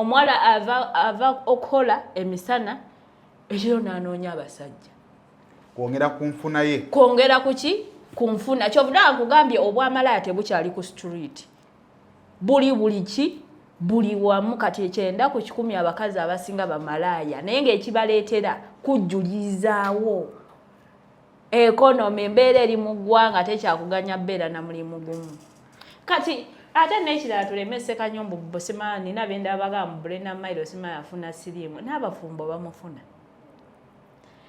Omwala ava okukola emisana ekiro n'anoonya abasajja. Kwongera kunfuna ye. Kwongera kuki? Kunfuna. Kyovudde nkugambye obwamalaya tebukyali ku street. Buli ki? Buli wamu kati ekyenda ku 10 abakazi abasinga bamalaya. Naye ng'ekibaleetera kujjulizaawo. Economy embeera eri mu ggwanga tekyakuganya bbeera na mulimu gumu. Kati ate n'ekirala tulemese Kanyombo Bosima nina benda abagamba Brenda Mailo Sima yafuna siriimu n'abafumbo bamufuna.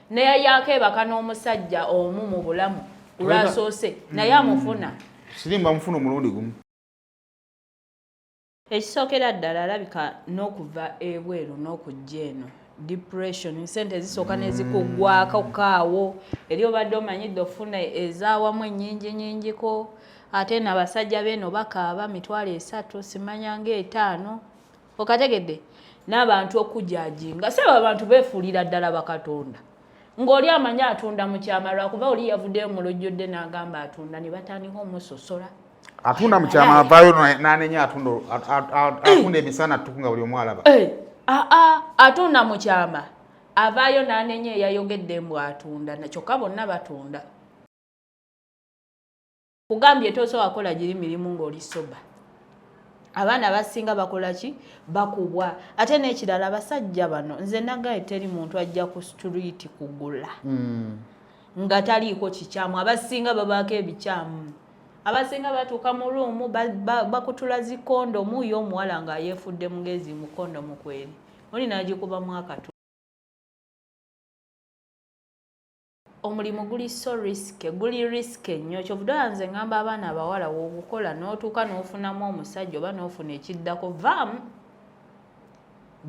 Naye yakeebaka n'omusajja omu mu bulamu olwasoose naye amufuna. Siriimu bamufuna omulundi gumu. Ekisookera ddala alabika n'okuva ebweru n'okujja eno. Depression sente zisooka nezikuggwako kaawo eri obadde omanyidde ofuna ezaawamu ennyingi ate n'abasajja beeno bakaaba 3 simanya nga5 okategedde n'abantu okujajinga sebe abantu beefuulira ddala bakatonda ng'oli amanya atunda mu kyama lwakuba oli yavuddeyo mu lujjudde n'agamba atunda ne batandika omusosola atunda mu kyama avaayo n'anenya atunda emisana tukunga buli omu alaba. Atunda mu kyama avaayo n'anenya eyayogedde mbu atunda kyokka bonna batunda. Kugambye tosobola kola giri mirimu ng'oli soba. Abaana basinga bakola ki? Bakubwa. Ate n'ekirala abasajja bano nze nagaye teri muntu ajja ku street kugula. Nga taliiko kikyamu. Abasinga babaako ebikyamu. Abasinga batuuka mu ruumu bakutula zikondomu yo omuwala nga yeefudde mugezi mu kondomu kweri. Oli n'agikuba mu akatu. Omulimu guli so risk nnyo kyovudde nze ngamba abaana abawala w'obukola n'otuuka n'ofunamu omusajja oba n'ofuna ekiddako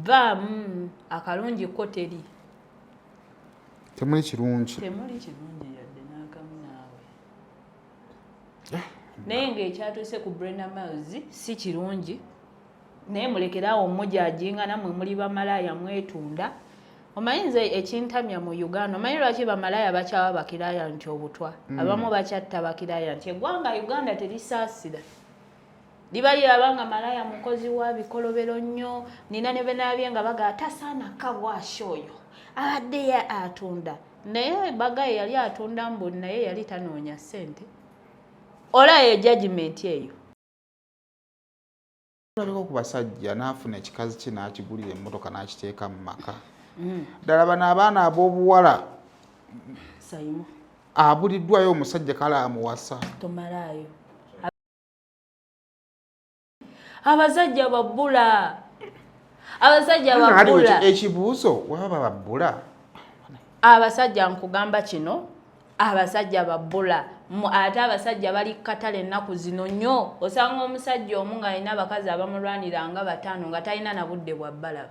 vaamu akalungi ko teri. Temuli kirungi yadde n'akamu naawe. Naye ng'ekyatuuse ku Brenda Miles si kirungi naye mulekerawo mujajinga nammwe muli bamalaya mwetunda. Omayinza ekintamya mu Uganda omanyi lwaki bamalaya bakyawa bakiraya nti obutwa abamu bakyatta bakiraya nti eggwanga Uganda terisaasira liba lyabanga malaya mukozi wa bikolobero nnyo nina ne benaabye nga baga tasaana kabwashi oyo abadde ye atunda naye bagaye yali atunda mbu naye yali tanoonya ssente olayo judgment eyo. Aliko ku basajja n'afuna ekikazi kye n'akigulira emmotoka n'akiteeka mu maka. Ddala bano abaana ab'obuwala Saimu abuliddwayo omusajja kale amuwasa. Tomalaayo. Abasajja babbula. Ekibuuzo waba babbula. Abasajja nkugamba kino abasajja babbula. Ate abasajja bali katale ennaku zino nnyo osanga omusajja omu ng'alina abakazi abamulwanira nga 5 nga talina na budde bwa bbalaba.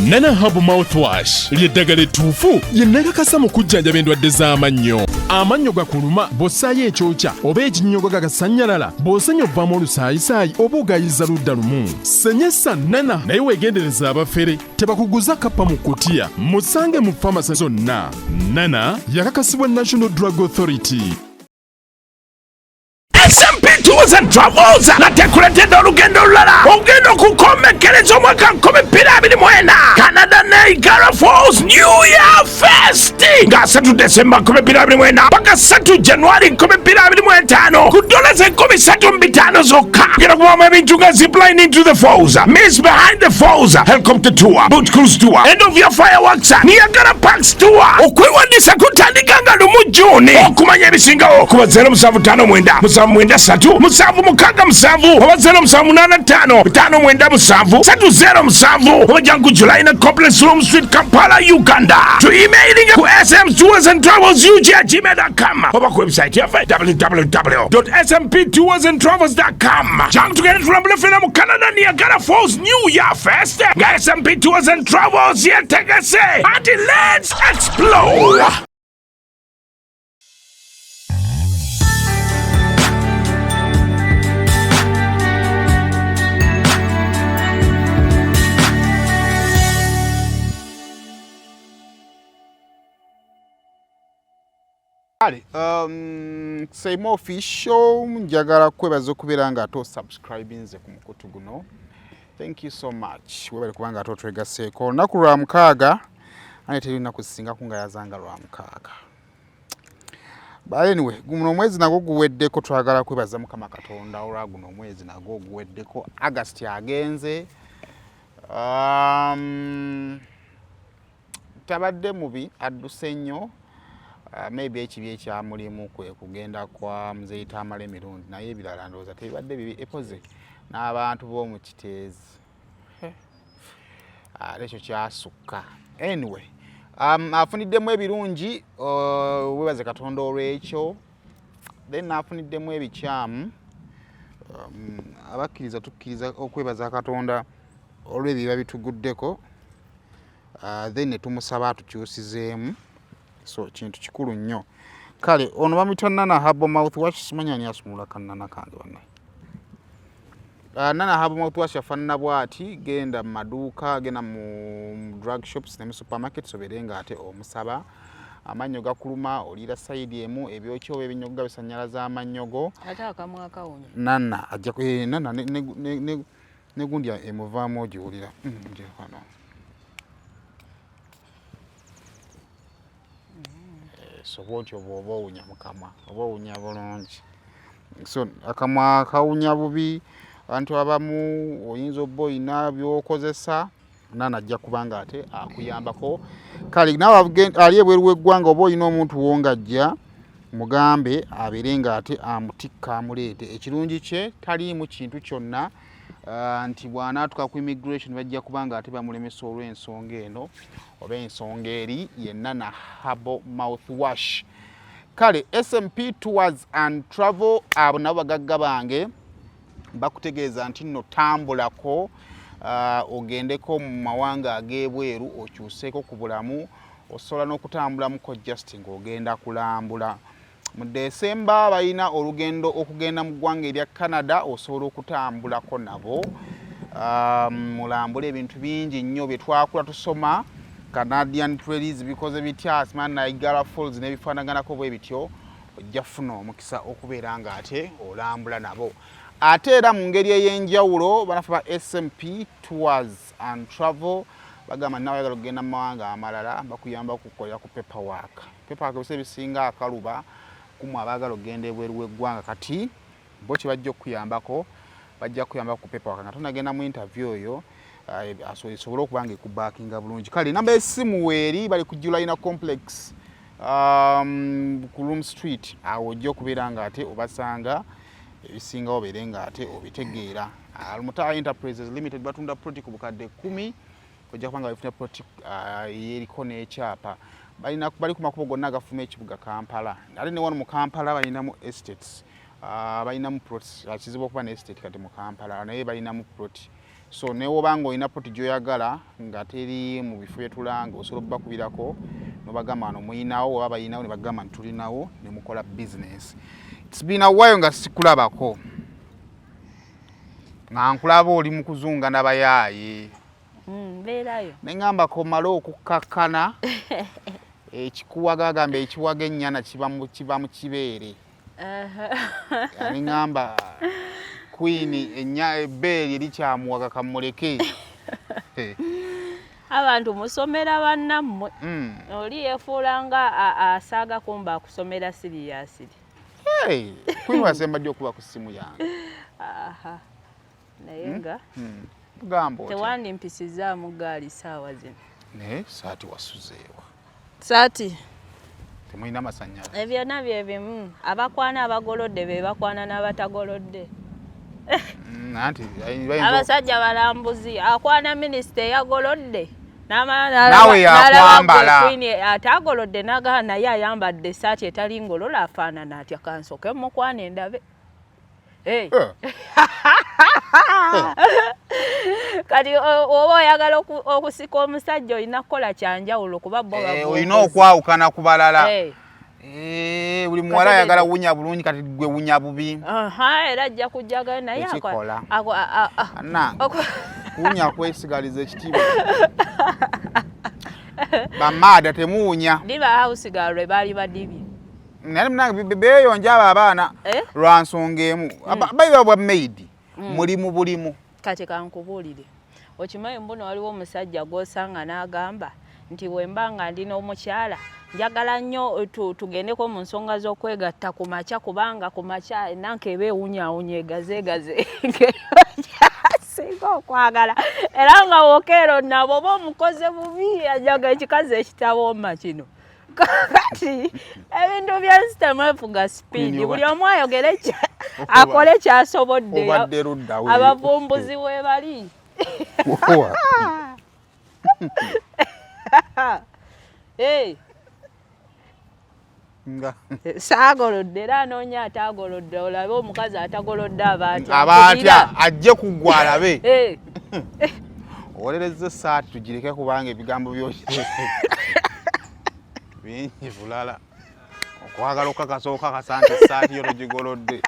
Nana Hub Mouthwash ly'eddagala ettuufu lye nnakakasa mu kujjanjaba endwadde z'amannyo. Amannyo gakuluma bw'ossaayo ekyokya oba ekinnyogo gagasanyalala bw'osenya ovaamu olusaayisaayi oba ogayiza ludda lumu. Senyesa Nana naye weegendereza abafere tebakuguza kappa mu kutiya musange mu famasi zonna. Nana yakakasibwa National Drug Authority. SMP Tours and Travels nateekuleetedde olugendo olulala ogenda okukomekkereza omwaka 2024 Canada Niagara Falls New Year Fest nga 3 December 2024 paka 3 January 2025 ku $3,500 zokka. Genda kubamu ebintu nga zipline into the falls, Miss Behind the Falls, helicopter tour, boat cruise tour, end of year fireworks, Niagara Parks tour. Okwewandiisa kutandika nga lumu June. Okumanya ebisingawo kuba 0759 7 musanvu mukaga musanvu oba 0785 597 307 oba jangu July na Complex Room Street Kampala Uganda. To emailing ku smtoursandtravels@gmail.com oba ku website yaffe www.smptoursandtravels.com. Jangu tugende tulambule ffena mu Canada Niagara Falls New Year Fest nga SMP Tours and Travels yetegese ati let's explore. Same official njagala kwebaza okubeera nga to subscribe nze ku mukutu guno Thank you so much. Wewe kubanga atotwegaseeko olunaku lwa mukaaga ate terina kusinga kunga yazanga lwa mukaaga. But anyway, guno mwezi nagwo guweddeko twagala kwebaza Mukama Katonda olwa guno mwezi nagwo guweddeko. August agenze. Tabadde mubi adduse nnyo. Maybe ekibi ekyamulimu kwe kugenda kwa Muzeeyi Tamale emirundi naye ebirala ndowooza tebibadde bibi epoze n'abantu b'omu Kiteezi. Ekyo kyasukka. Anyway, afuniddemu ebirungi webaze Katonda olw'ekyo. Then afuniddemu ebikyamu. Abakkiriza tukkiriza okwebaza Katonda olw'ebiba bituguddeko. Then ne tumusaba atukyusizeemu. So kintu kikulu nnyo. Kale ono bamuyita Nana Herbal Mouthwash simanya ani asumula kannana kange banne. Nana Herbal Mouthwash yafaanana bw'ati genda mu maduuka genda mu drug shops ne mu supermarkets oberenga ate omusaba. Amannyo gakuluma oliira sayidi emu ebyokyo ebinyoga bisannyalaza amannyogo. Ate akamu akawunya. Nana ajja Nana ne gundi emuvaamu ogiwulira. Nje wano. So bwotyo bw'oba owunya mu kamwa oba owunya bulungi. So akamwa akawunya bubi abantu abamu oyinza obba oyina by'okozesa Nana ajja kubanga ate akuyambako. Kale naawe ali ebweru w'eggwanga oba oyina omuntu wongajja mugambe abeerenga ate amutikka amuleete. Ekirungi kye taliimu kintu kyonna nti bw'anaatuka ku immigration bajja kubanga ate bamulemesa olw'ensonga eno oba ensonga eri ye Nana Herbal Mouthwash. Kale SMP Tours and Travel abo nabo bagagga bange bakutegeeza nti nno tambulako ogendeko mu mawanga ag'ebweru okyuseeko ku bulamu osobola n'okutambulamuko just ng'ogenda kulambula. Mu Desemba balina olugendo okugenda mu ggwanga erya Canada osobola okutambulako nabo. Mulambula ebintu bingi nnyo bye twakula tusoma Canadian Prairies bikoze bitya Niagara Falls n'ebifaanaganako bwe bityo ojja funa omukisa okubeera nga ate olambula nabo. Ate era mu ngeri ey'enjawulo banafu ba SMP Tours and Travel bagamba nawe oyagala okugenda mu mawanga amalala bakuyamba okukolera ku paperwork. Paperwork bise bisinga akaluba kumwe abaagala okugenda ebweru w'eggwanga kati bo kye bajja okuyambako bajja kuyambako ku paperwork nga tonagenda mu interview eyo esobole okuba nga ekubaakinga bulungi. Kale namba y'essimu weeri bali ku Julina Complex ku Room Street awo ojja okubeera nga ate obasanga ebisingawo obeere nga ate obitegeera. Almutaa Enterprises Limited batunda proti ku bukadde 10 ojja kubanga bafuna proti yeriko n'ekyapa. Bali ku makubo gonna agafuma ekibuga Kampala. Ate ne wano mu Kampala balinamu estates. Balinamu proti kizibu okuba ne estate kati mu Kampala naye balinamu proti. So ne wobanga olina proti gy'oyagala nga teri mu bifo bye tulanga osobola okubakubirako nobagamba wano muyinawo oba bayinawo ne bagamba nti tulinawo ne mukola business. It's been a while nga sikulabako. Nga nkulaba oli mu kuzunga n'abayaaye. Beerayo. Ne ngamba ko malo okukakkana. Ekikuwaga agamba ekiwaga ennyana kiba mu kibeere. Ne ngamba Queen ebbeeri erikyamuwaga kamuleke. Abantu musomera bannammwe. Oli yeefuula nga asaaga kumba akusomera siriyasiri. Queen wasembadde okuba ku ssimu yange. Naye nga Gambo. Tewandimpisizaamu gaali saawa zino. Ne saati wasuzeewa. Saati. Temulina masannyalaze. Ebyonna bye bimu. Abakwana abagolodde be bakwana n'abatagolodde. Abasajja balambuzi akwana minisita eyagolodde. Nawe yakwambala. Ate agolodde n'agamba naye ayambadde essaati etali ngolola afaanana atya kansoke mukwana endabe. Kati oba oyagala okusika omusajja olina kukola kyanjawulo kuba bo olina okwawukana ku balala. Buli muwala ayagala wunya bulungi kati gwe wunya bubi. Era ajja kujjaga naye kuwunya kwesigaliza ekitiibwa. Bamaada temuwunya. Diba house girl lwe baali badibye. Nali munange beeyonja abo abaana lwa nsonga emu. Bayiba bwa maid mulimu bulimu. kati kankubuulire okimanyi mbuno waliwo omusajja gw'osanga n'agamba nti wemba nga ndina omukyala njagala nnyo tugendeko mu nsonga z'okwegatta ku makya kubanga ku makya enanka eba ewunyawunya egazeegaze singa okwagala era nga wokeero nabo oba omukoze bubi ajaga ekikazi ekitawooma kino kati ebintu bya nsitamefuga sipiidi buli omu ayogere akole kyasobodde abavumbuzi we bali saagolodde era anoonya ataagolodde olabe omukazi atagolodde abaatya ajje kuggwa alabe olereza esaati tugireke kubanga ebigambo byokire bingi bulala okwagala okukakasa okakasa nti esaati yo togigolodde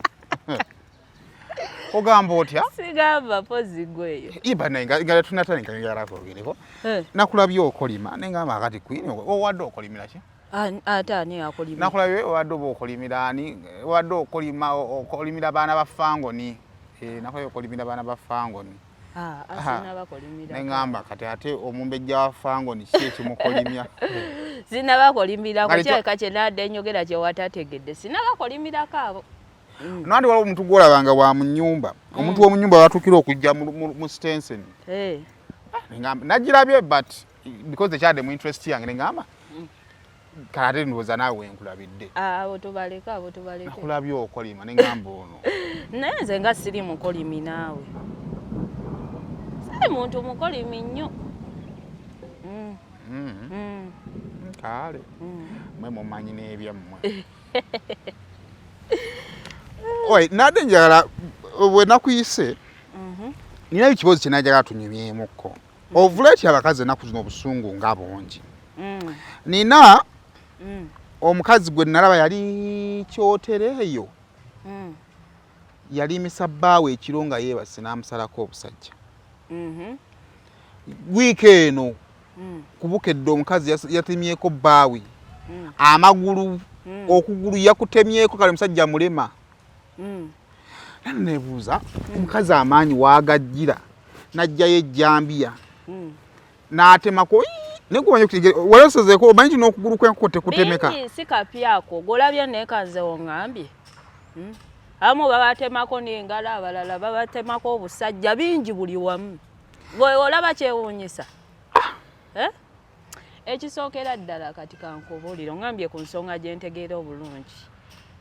ogamba otya sigamba pozi gweyo iba nga tunatanikangarako nakulabye okolima nengamba akati kwini owadde okolimira ki ate ani akolima nakulabye owadde oba okolimira ani owadde okolimira baana ba fangoni nakulabye okolimira baana ba fangoni nengamba kati ate omumbejja wa fangoni ki ekimukolimya sinabakolimira kukyeka kyenadde njogera kyewatategedde sinabakolimira abo nandi waliwo omuntu gwolabanga wa mu nnyumba omuntu w'omu nnyumba batukira okujja mu Stenson nagirabye but because ekyadde mu interest yange nengamba kate ndowooza naawe wenkulabidde abo tubaleke nakulabye okolima nengamba ono naye nze nga siri mukolimi naawe siri muntu mukolimi nnyo kale mwe mumanyi n'ebyammwe oye nadde njagala bwe nakuyise nina ekibuuzo kye najagala tunyumyemukko ovula eti abakazi ennaku zino obusungu nga bungi nina omukazi gwe nalaba yali kyotereeyo yali misabbaawe ekiro nga yeebase n'amusalako obusajja wiiki eno kubukedde omukazi yatemyeko bbaawi amagulu okugulu yakutemyeko kale omusajja mulema nana nebuuza omukazi amaanyi waagajjira najjayo ejjambiya n'atemako nekumanya walasozeeko omanyi kino okugulu kwenkuko tekutemeka si kapyako golabye nekanze oŋŋambye abamu babatemako n'engalo abalala babatemako obusajja bingi buli wamu olaba kyewuunyisa ekisookera ddala kati kankubuulire oŋŋambye ku nsonga gye ntegeera obulungi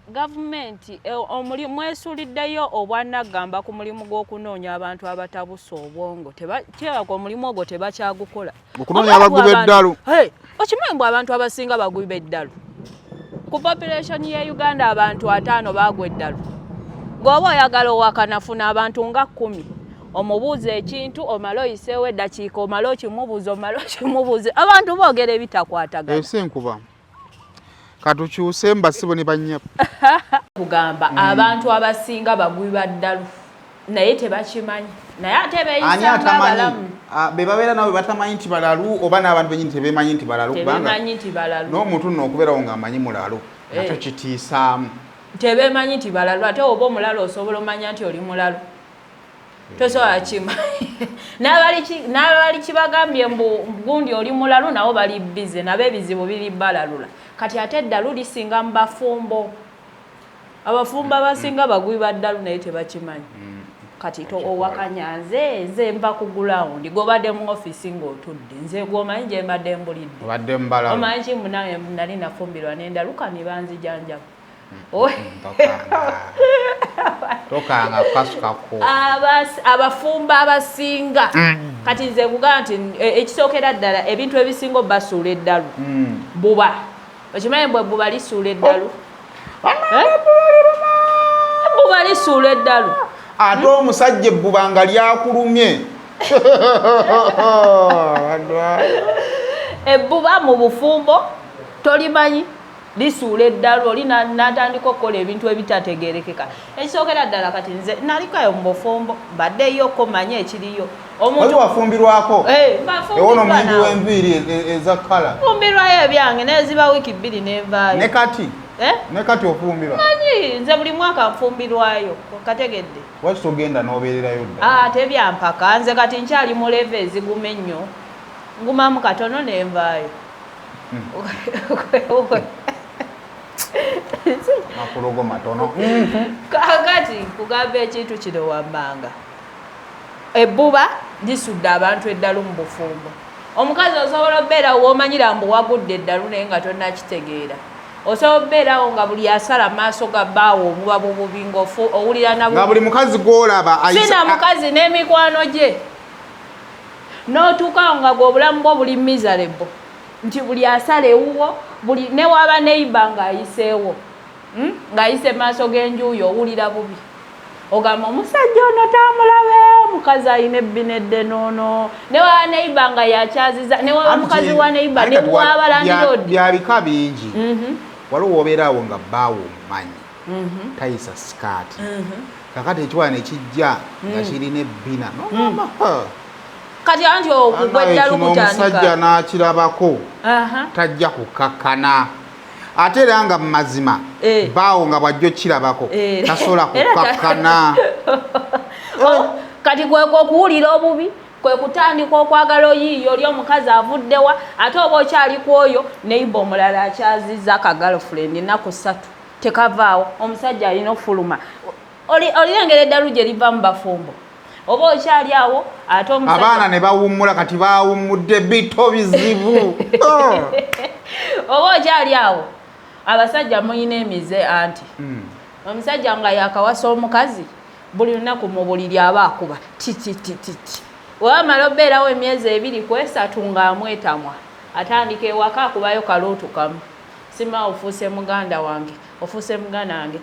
gavumenti mwesuuliddeyo obwannagamba ku mulimu gw'okunoonya abantu abatabusa obwongo kyebaka omulimu ogwo tebakyagukola okunoonya abaguba eddalu okimanyi mbw abantu abasinga baguba eddalu ku population ye Uganda abantu 5 bagwa eddalu ng'oba oyagala owakanafuna abantu nga 10 omubuuza ekintu omala oyiseewo eddakiika omala okimubuuza abantu boogera ebitakwatagana enkuba katukyuse mbasibo ne bannyapa kugamba abantu abasinga bagwiba ddalu naye tebakimanyi naye ate beeyisa ng'abalamu be babeera nabo batamanyi nti balalu oba n'abantu benyini tebeemanyi nti balalu n'omuntu nno okubeerawo ng'amanyi mulalu nakyo kitiisaamu tebeemanyi nti balalu ate oba omulalu osobola omanya nti oli mulalu tosobola kimanyi n'abali kibagambye gundi oli mulalu nabo bali bize nabo ebizibu biri balalula kati ate eddalu lisinga mu bafumbo abafumbo abasinga bagwiba ddalu naye tebakimanyi kati owakanya nze mba ku gulawundi gobadde mu ofisi ng'otudde nze gwomanyi gye mbadde mbulidde omanyi kimu naye nali nafumbirwa n'endaluka ne banzijanjabu tokanga kukasukako abafumba abasinga kati nze kugamba nti ekisookera ddala ebintu ebisinga basuula eddalu buba okimanyi bwe buba lisuula eddalu buba lisuula eddalu ate omusajja ebbuba nga lyakulumye ebbuba mu bufumbo tolimanyi lisuula eddalu oli n'atandika okukola ebintu ebitategeerekeka ekisookera ddala kati nze nalikayo mu bufumbo mbaddeyo manye ekiriyo omuntu wafumbirwako ewona omwingi w'enviiri eza kala fumbirwayo ebyange neziba wiiki 2 nenvaayo ne kati ne kati ofumbirwa manyi nze buli mwaka nfumbirwayo kategedde waki togenda n'obeererayo dda tebyampaka nze kati nkyali mu leve eziguma ennyo ngumamu katono nenvaayo makulogo matono kakati kugamba ekintu kino wammanga ebbuba lisudde abantu eddalu mu bufumbo omukazi osobola obeerawo womanyira mbu wagudde eddalu naye nga tonnakitegeera osobola obeerawo nga buli asala maaso ga bbaawo obuba bububi owulira nga buli mukazi gwolaba sina mukazi n'emikwano gye n'otuukawo nga gwe obulamu bwo buli miserable nti buli asala ewuwo buli newaaba neiba ng'ayiseewo ng'ayise maaso g'enjuuyo owulira bubi ogamba omusajja ono tamulabe omukazi ayina ebbinedde noono newaaba neiba nga yakyaziza newaaba mukazi wa neiba newaabalandiroodi byabika bingi waliwo obeeraawo nga bbaawo omumanyi tayisa sikaati kakati ekiwaana ekijja nga kirina ebbina nogamba kati anti okugweddalu kutandika omusajja n'akirabako tajja kukakkana ate era nga mu mazima bbaawo nga bwajja okirabako tasobola kukakkana kati kwekwo okuwulira obubi kwe kutandika okwagala oyiiyo oli omukazi avuddewa ate oba okyali ku oyo neiba omulala akyazizza akagirlfriend ennaku 3 tekavaawo omusajja alina okufuluma olirengera eddalu gye liva mu bafumbo oba okyali awo ate abaana ne bawummula kati bawummudde bito bizibu oba okyali awo abasajja muyina emize anti omusajja nga yakawasa omukazi buli lunaku mu buliri aba akuba tititititi wamala obeerawo emyezi 2 ku 3 ng'amwetamwa atandika ewaka akubayo kalootu kamu sima ofuuse muganda wange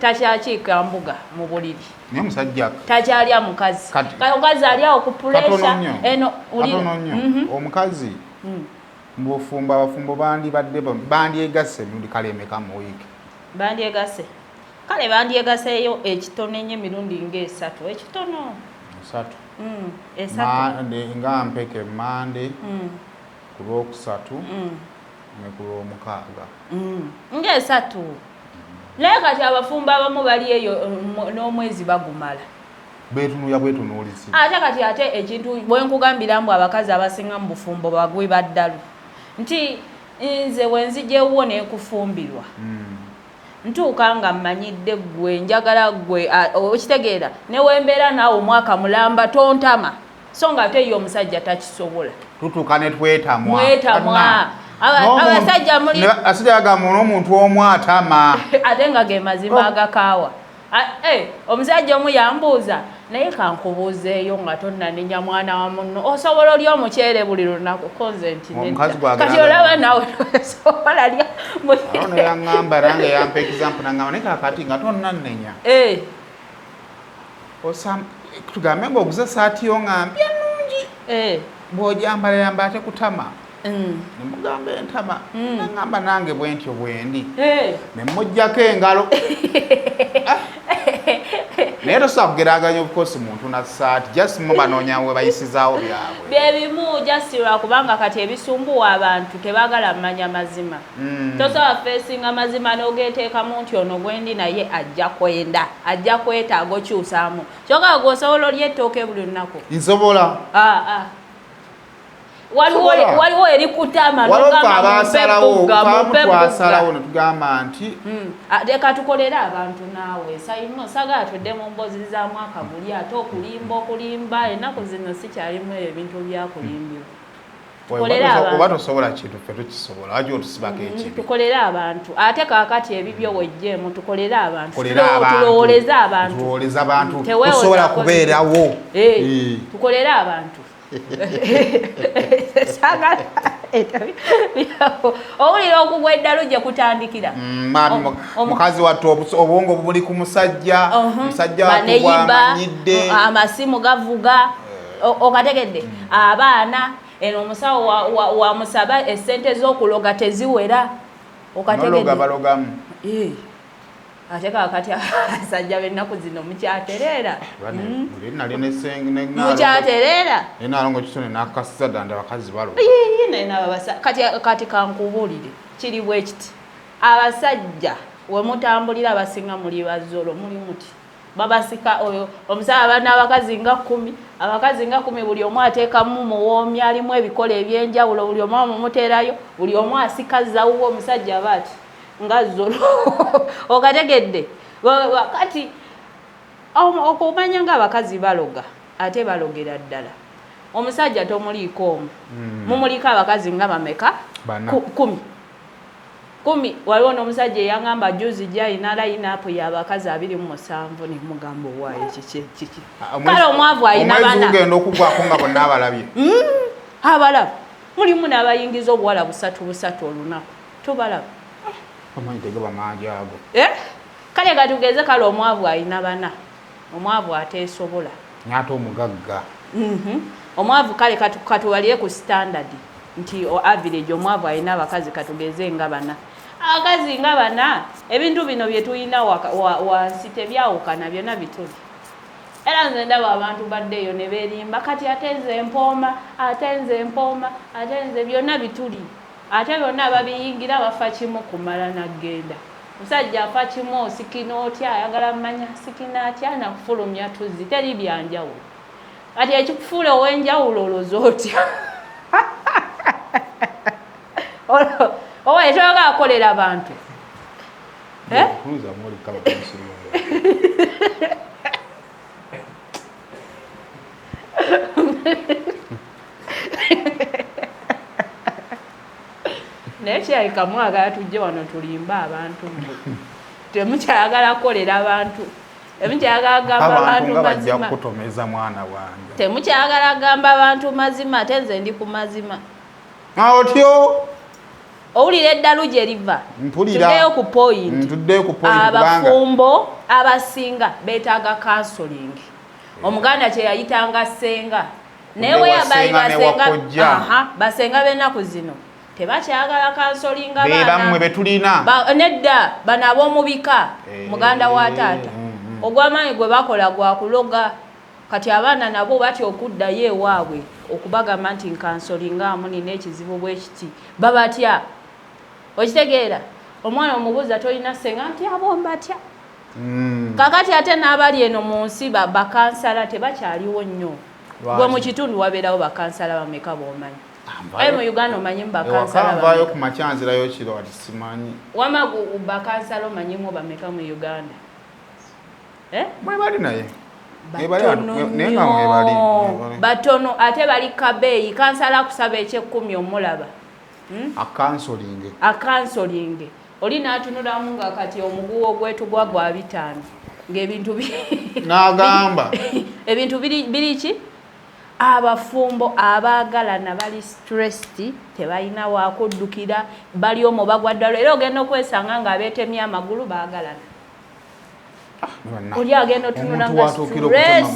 takyakiika mbuga mu buliri naye musajja takyalya mukazi omukazi ali awo ku puresha eno omukazi mbufumbo abafumbo bandyegasse emirundi kale emeka mu wiiki bandyegasse kale bandyegaseeyo ekitono ennyo emirundi nga 3 ekitono 3 nga mpeke mande ku lwokusatu ne ku lwomukaaga nga 3 naye kati abafumbo abamu bali eyo n'omwezi bagumala betunuya bwetunuulizi ate ekintu bwenkugambira mbu abakazi abasinga mu bufumbo bagwe baddalu nti nze wenzijewuwo nekufumbirwa ntuuka nga mmanyidde gwe njagala gwe okitegeera newembeera naawe omwaka mulamba tontama so nga ate yo omusajja takisobola tutuuka ne twetamwa abasajja muli asajja agamba n'omuntu omu atama ate nga ge mazima agakaawa omusajja omu yambuuza naye kankubuuzeeyo nga tonnanenya mwana wa munno osobola olya omuceere buli lunaku konze nti kati olaba nawe osobola lya yaŋŋamba nange yampa example naŋŋamba naye kakati nga tonnanenya tugambe ng'oguze saati yo ŋambya nungi bw'ojambala yamba ate kutama nemugamba entama naŋŋamba nange bwentyo bwendi nemujjako engalo naye tosobola kugeraganya obukosi muntu na saati just mu banoonyawo we bayisizaawo byabwe byebimu just lwakubanga kati ebisumbuwa abantu tebaagala mmanya mazima tosobola feesinga mazima n'ogeteekamu nti ono gwendi naye ajja kwenda ajja kwetaaga okyusaamu kyokka gweosobola olya ettooke buli lunaku nsobola waliwo erikutama twasalawo netugamba nti leka tukolere abantu naawe sayino sagala tudde mu mbozi za mwaka guli ate okulimba ennaku zino sikyalimu ebintu byakulimbibwa oba tosobola kintu ffe tukisobola waki otusibako ekibi tukolere abantu ate kakati ebibyo wejjeemu tukolere abantu tulowooleze abantu tosobola kubeerawo tukolere abantu owulira okugwa eddalu gye kutandikira mukazi watte obwongo buli ku musajja musajja watubwamanyidde amasimu gavuga okategedde abaana eno omusawo wamusaba essente z'okuloga teziwera okategedde balogamu ate kakati abasajja b'ennaku zino mukyatereera mukyatereera enalongo kitone nakasiza ddanda abakazi baloga kati kankubuulire kiri bwe kiti abasajja we mutambulira abasinga muli bazzolo muli muti babasika oyo omusala bana abakazi nga 10 abakazi nga 10 buli omu ateekamu muwoomya alimu ebikola ebyenjawulo buli omu amumuterayo buli omu asika zawuwo omusajja bati nga zzolo okategedde wakati okumanya nga abakazi baloga ate balogera ddala omusajja tomuliiko omu mumuliko abakazi nga bameka 10 waliwo n'omusajja eyangamba juzi gy'alina layinaapu y'abakazi 27 ne mugamba owaayo kiki kale omwavu alina bana omwezi gugenda okugwako nga bonna abalabye abalaba mulimu n'abayingiza obuwala busatu olunaku tubalaba amanyi tegaba mangi ago kale gatugeze kale omwavu alina bana omwavu ateesobola nyata omugagga omwavu kale katuwaliye ku standard nti average omwavu alina abakazi katugeze nga bana abakazi nga bana ebintu bino bye tulina wansi tebyawukana byonna bituli era nze ndaba abantu baddeeyo ne beerimba kati atenze empooma atenze byonna bituli ate byonna babiyingira bafa kimu kumala naggenda musajja afa kimu osikina otya ayagala mmanya sikina atya nakufulumya tuzzi teri byanjawulo kati ekikufuula ow'enjawulo oloza otya owe toyagala akolera abantu naye kyaleka mwagala tujje wano tulimba abantu temukyayagala kukolera abantu temukyayagala gamba abantu mazima kutomeza mwana wange temukyayagala gamba abantu mazima ate nze ndi ku mazima otyo owulira eddalu gye liva tuddeyo ku point kubanga abafumbo abasinga beetaaga counseling omuganda kye yayitanga senga naye we yabaali basenga b'ennaku zino tebakyagala counseling bammwe betulina nedda bano ab'omubika muganda wa taata ogw'amaanyi gwe bakola gwa kuloga kati abaana nabo batya okuddayo ewaabwe okubagamba nti nkansolinga amu nina ekizibu bwe kiti babatya okitegeera omwana omubuuza tolina senga nti abomba atya kakati ate n'abali eno mu nsi bakansala tebakyaliwo nnyo gwe mu kitundu wabeerawo bakansala bameka b'omanyi mu Uganda omanyimu bakansala bameka ku makyanzirayo kiro ati simanyi wamagu bakansala omanyimu bameka mu Uganda mwebali naye batono ate bali kabeeyi kansala kusaba eky'ekkumi omulaba akansolinge oli n'atunulamu nga kati omuguwa ogwetugwa gwa 5 ng'ebintu n'agamba ebintu biri ki abafumbo abaagalana bali stressed tebalina waakuddukira bali omwo bagwa ddala era ogenda okwesanga ng'abeetemye amagulu baagalana oli agenda otunula nga stress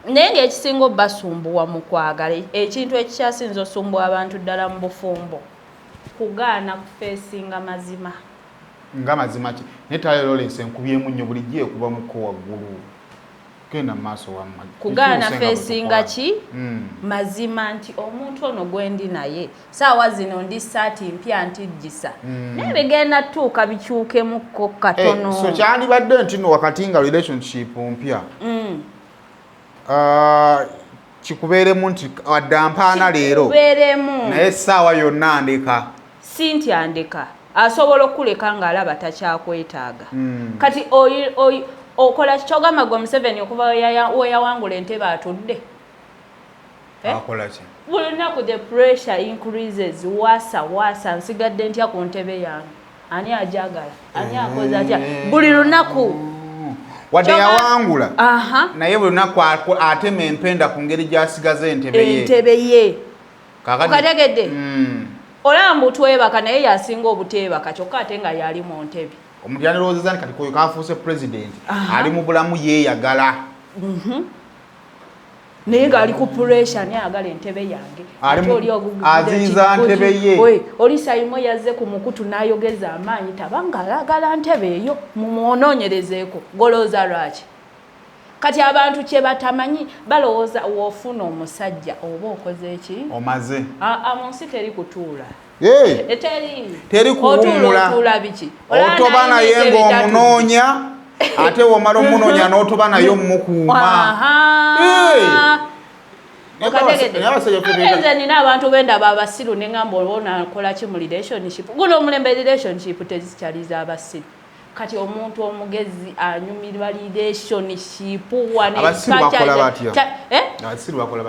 naye ng'ekisinga obbasumbuwa mu kwagala ekintu ekikyasinza osumbuwa abantu ddala mu bufumbo kugaana kufeesinga mazima nga mazima ki naye Tale Lawrence enkubyemu nnyo bulijjo ekuba muko waggulu genda mu maaso wamma kugaana feesinga ki mazima nti omuntu ono gwendi naye saawa zino ndi saati mpya ntijjisa naye bigenda tuuka bikyukemukko katono so kyandibadde nti no wakati nga relationship mpya kikubeeremu nti wadde ampaana leero naye essaawa yonna ndeka sinti andeka asobola okuleka ng'alaba takyakwetaaga kati okola kyogamba gwe Museveni okuva weyawangula entebe atudde akola ki buli lunaku the pressure increases waasa nsigadde ntya ku ntebe yange ani ajagala ani akoze atya buli lunaku wadde yawangula naye buli lunaku atema empenda ku ngeri gy'asigaza entebe ye okategedde olaba mbutwebaka naye yasinga obuteebaka kyokka ate nga yali mu ntebe omuntu yandirowoozeza nti kati koyo kafuuse president ali mu bulamu yeeyagala naye ng'ali ku pressure naye agala entebe yange aziiza ntebe ye oli sayimo yazze ku mukutu n'ayogeza amaanyi tabanga alagala ntebe eyo mumwonoonyerezeeko golooza lwaki kati abantu kye batamanyi balowooza wofuna omusajja oba okoze eki omaze mu nsi teri kutuula teri kuwummula biki otoba naye ng'omunoonya ate womala omunoonya n'otoba naye omukuuma nze nina abantu bendaba abasiru ne ngamba olwona akola ki mu relationship guno omulembe relationship tezikyaliza abasiru kati omuntu omugezi anyumirwa relationship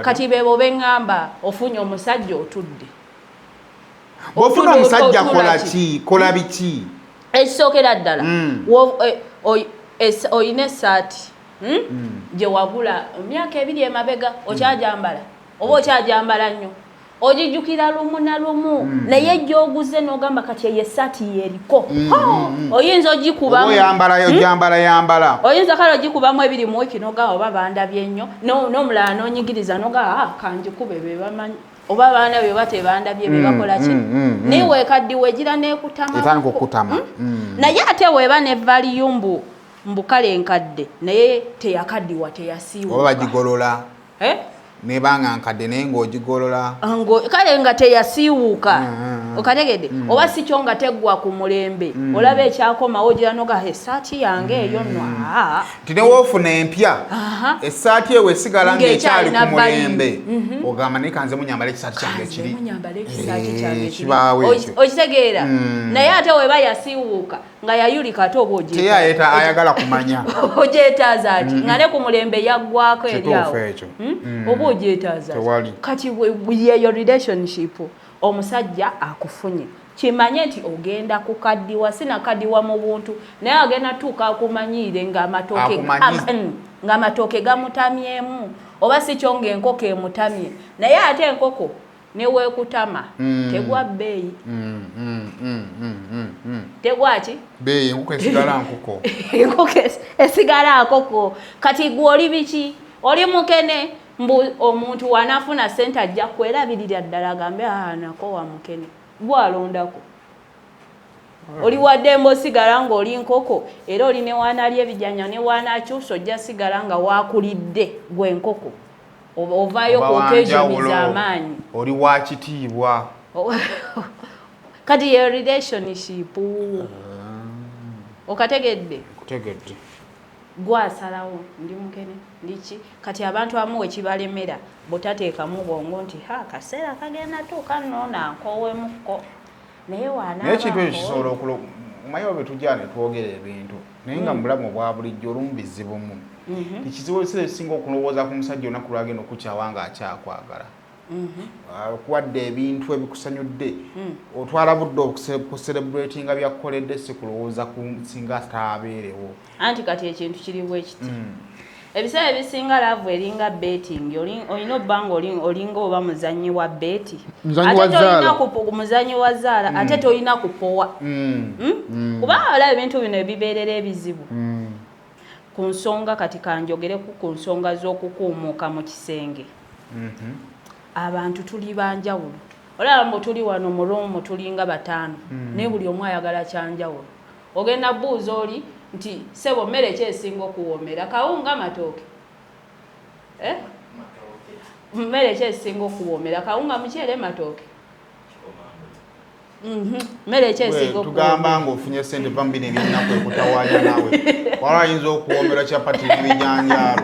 kati bebo bengamba ofunye omusajja otudde ofuna omusajja kola biki ekisookera ddala oyina essaati gye wagula emyaka 2 emabega okyajambala oba okyajambala nnyo ogijjukira lumu na lumu naye gy'oguze n'ogamba kati eyo essaati yeriko oyinza ogikubamu oyinza kale ogikubamu 2 mu wiiki n'ogamba oba bandabye nnyo n'omulala n'onyigiriza n'ogamba kanjikube be bamanyi oba baana be batebandabye be bakola ki naye weekaddiwe egira n'ekutama naye ate weeba ne valiyumbu mbukale enkadde naye teyakaddiwa teyasiiwa oba bagigolola nebanga nkadde naye ng'ogigolola kale nga teyasiiwuuka okategedde oba si kyo nga teggwa ku mulembe olaba ekyakomawo ogira noga essaati yange eyo nno nti newoofuna empya essaati ewe esigala ng'ekyali ku mulembe ogamba naye kanze munyambala ekisaati kyange ekirikibaawo ekyo okitegeera naye ate weba yasiiwuuka nga yayulika ate oba ayagala kumanya ogyetaaza ati nga ne ku mulembe yaggwako eryawo oba ogyetaaza kati yeyo relationship omusajja akufunye kimanye nti ogenda kukaddiwa sinakaddiwa mu buntu naye agenda tuuka akumanyiire ng'amatooke gamutamyemu oba si kyo ng'enkoko emutamye naye ate enkoko neweekutama tegwa bbeeyi tegwa ki bbeeyi enkoko esigala nkoko enkoko esigala nkoko kati gwe oli biki oli mukene mbu omuntu wanafuna sente ajja kwerabirira ddala agambe nako wa mukene gwalondako oli waddembe osigala ng'oli nkoko era oli ne waanalya ebijanja ne waanakyusa ojja sigala nga waakulidde gwe nkoko ovaayo ku occasion z'amaanyi oli wa kitiibwa kati ye relationship okategedde gwasalawo ndi mukene ndiki kati abantu amu wekibalemera butateekamu bwongo nti kaseera kagenda tuuka nno nankowemukko naye naye ekintu ekyo kisobola omanyi bwe tujja ne twogera ebintu naye nga mu bulamu bwa bulijjo olumu bizibumu tikizibu ekisinga okulowooza ku musajja olunaku lwagenda okukyawa nga akyakwagala okuwadde ebintu ebikusanyudde otwala budde okucelebratinga byakkoledde si kulowooza ku singa taabeerewo anti kati ekintu kiri bwe kiti ebiseera ebisinga laavu eringa betting olina obbanga olinga oba muzannyi wa beti muzannyi wa zaala ate tolina kupowa kubanga olaba ebintu bino ebibeerera ebizibu ku nsonga kati kanjogereku ku nsonga z'okukuumuuka mu kisenge abantu tuli banjawulo olaba mbu tuli wano mu ruumu tulinga 5 naye buli omu ayagala kyanjawulo ogenda buuza oli nti sebo mmere kyesinga okuwoomera kawunga matooke mmere kyesinga okuwoomera kawunga mukyere matooke mmere kyesinga tugamba ng'ofunye sente pambiri ebyennaku ekutawaanya naawe wala ayinza okuwoomera kyapati n'ebijanjaalo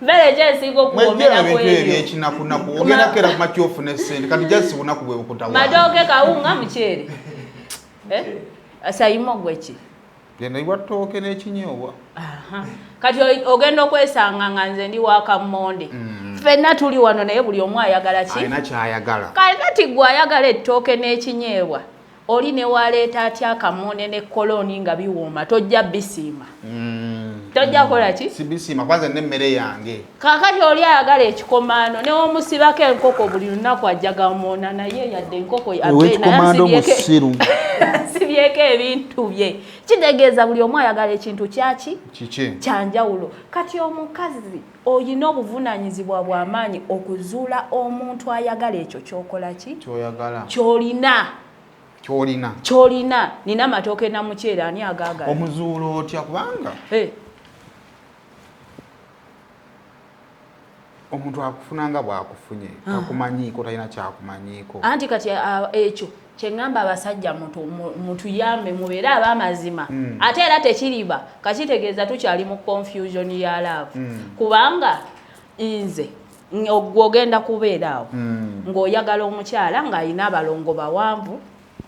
mmere kyesinga okuwoomera ebintu ebyekinakunaku ogenda kera kumaki ofune sente kati jasi bunaku bwe bukutawaanya matooke kawunga mukyere asayimo gweki genda ibwa ttooke n'ekinyoobwa kati ogenda okwesanga nga nze ndi wakammonde ffenna tuli wano naye buli omu ayagala ki alina kyayagala kati gwe ayagala ettooke n'ekinyeebwa oli ne waleeta atya akammonde ne koloni nga biwooma tojja bisiima tojja kukola ki si bisiima kwanza n'emmere yange kaakati oli ayagala ekikomaano newomusibako enkoko buli lunaku ajja gamoona naye yadde enkoko sibyeko ebintu bye kitegeeza buli omu ayagala ekintu kyaki kyanjawulo kati omukazi oyina obuvunaanyizibwa bw'amaanyi okuzuula omuntu ayagala ekyo kyokola ki kyolina nina matooke na muceere ani agaagala omuzuulo otya kubanga omuntu akufunanga bwakufunye takumanyiiko talina kyakumanyiiko anti kati ekyo kyengamba abasajja mutuyambe mubeere ab'amazima ate era tekiriba kakitegeeza tukyali mu confusion ya love kubanga nze ogenda kubeera awo ng'oyagala omukyala ng'alina abalongo bawanvu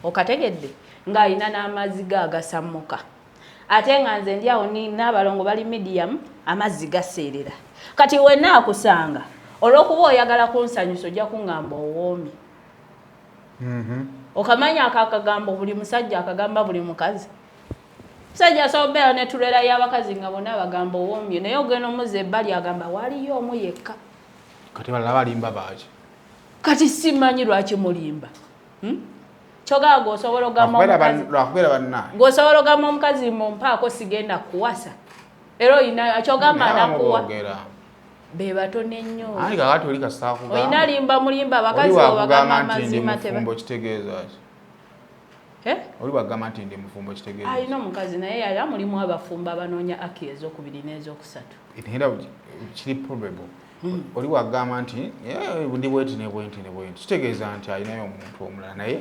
okategedde ng'alina n'amazzi ge agasammuka ate nga nze ndi awo n'abalongo bali medium amazzi gaseerera kati wenna akusanga olw'okuba oyagala kunsanyusa ojja kuŋŋamba owoomye okamanya akagambo buli musajja akagamba buli mukazi musajja asobola obeera ne tulera y'abakazi nga bonna abagamba owoomye naye ogenda omuzza ebbali agamba waliyo omu yekka kati balala balimba baaki kati simanyi lwaki mulimba kyogaa g'osobola ogamba omukazi mumpaako sigenda kuwasa era olina kyogamba nakuwa be batono ennyo olina limba mulimba abakazi obagamba amazima oli bagamba nti ndi mufumbo kitegeeza alina omukazi naye yali mulimu abafumba abanoonya aki ez'okubiri n'ezokusatu era kiri probable oli wagamba nti ndi bweti ne bwenti kitegeeza nti alinayo omuntu omulala naye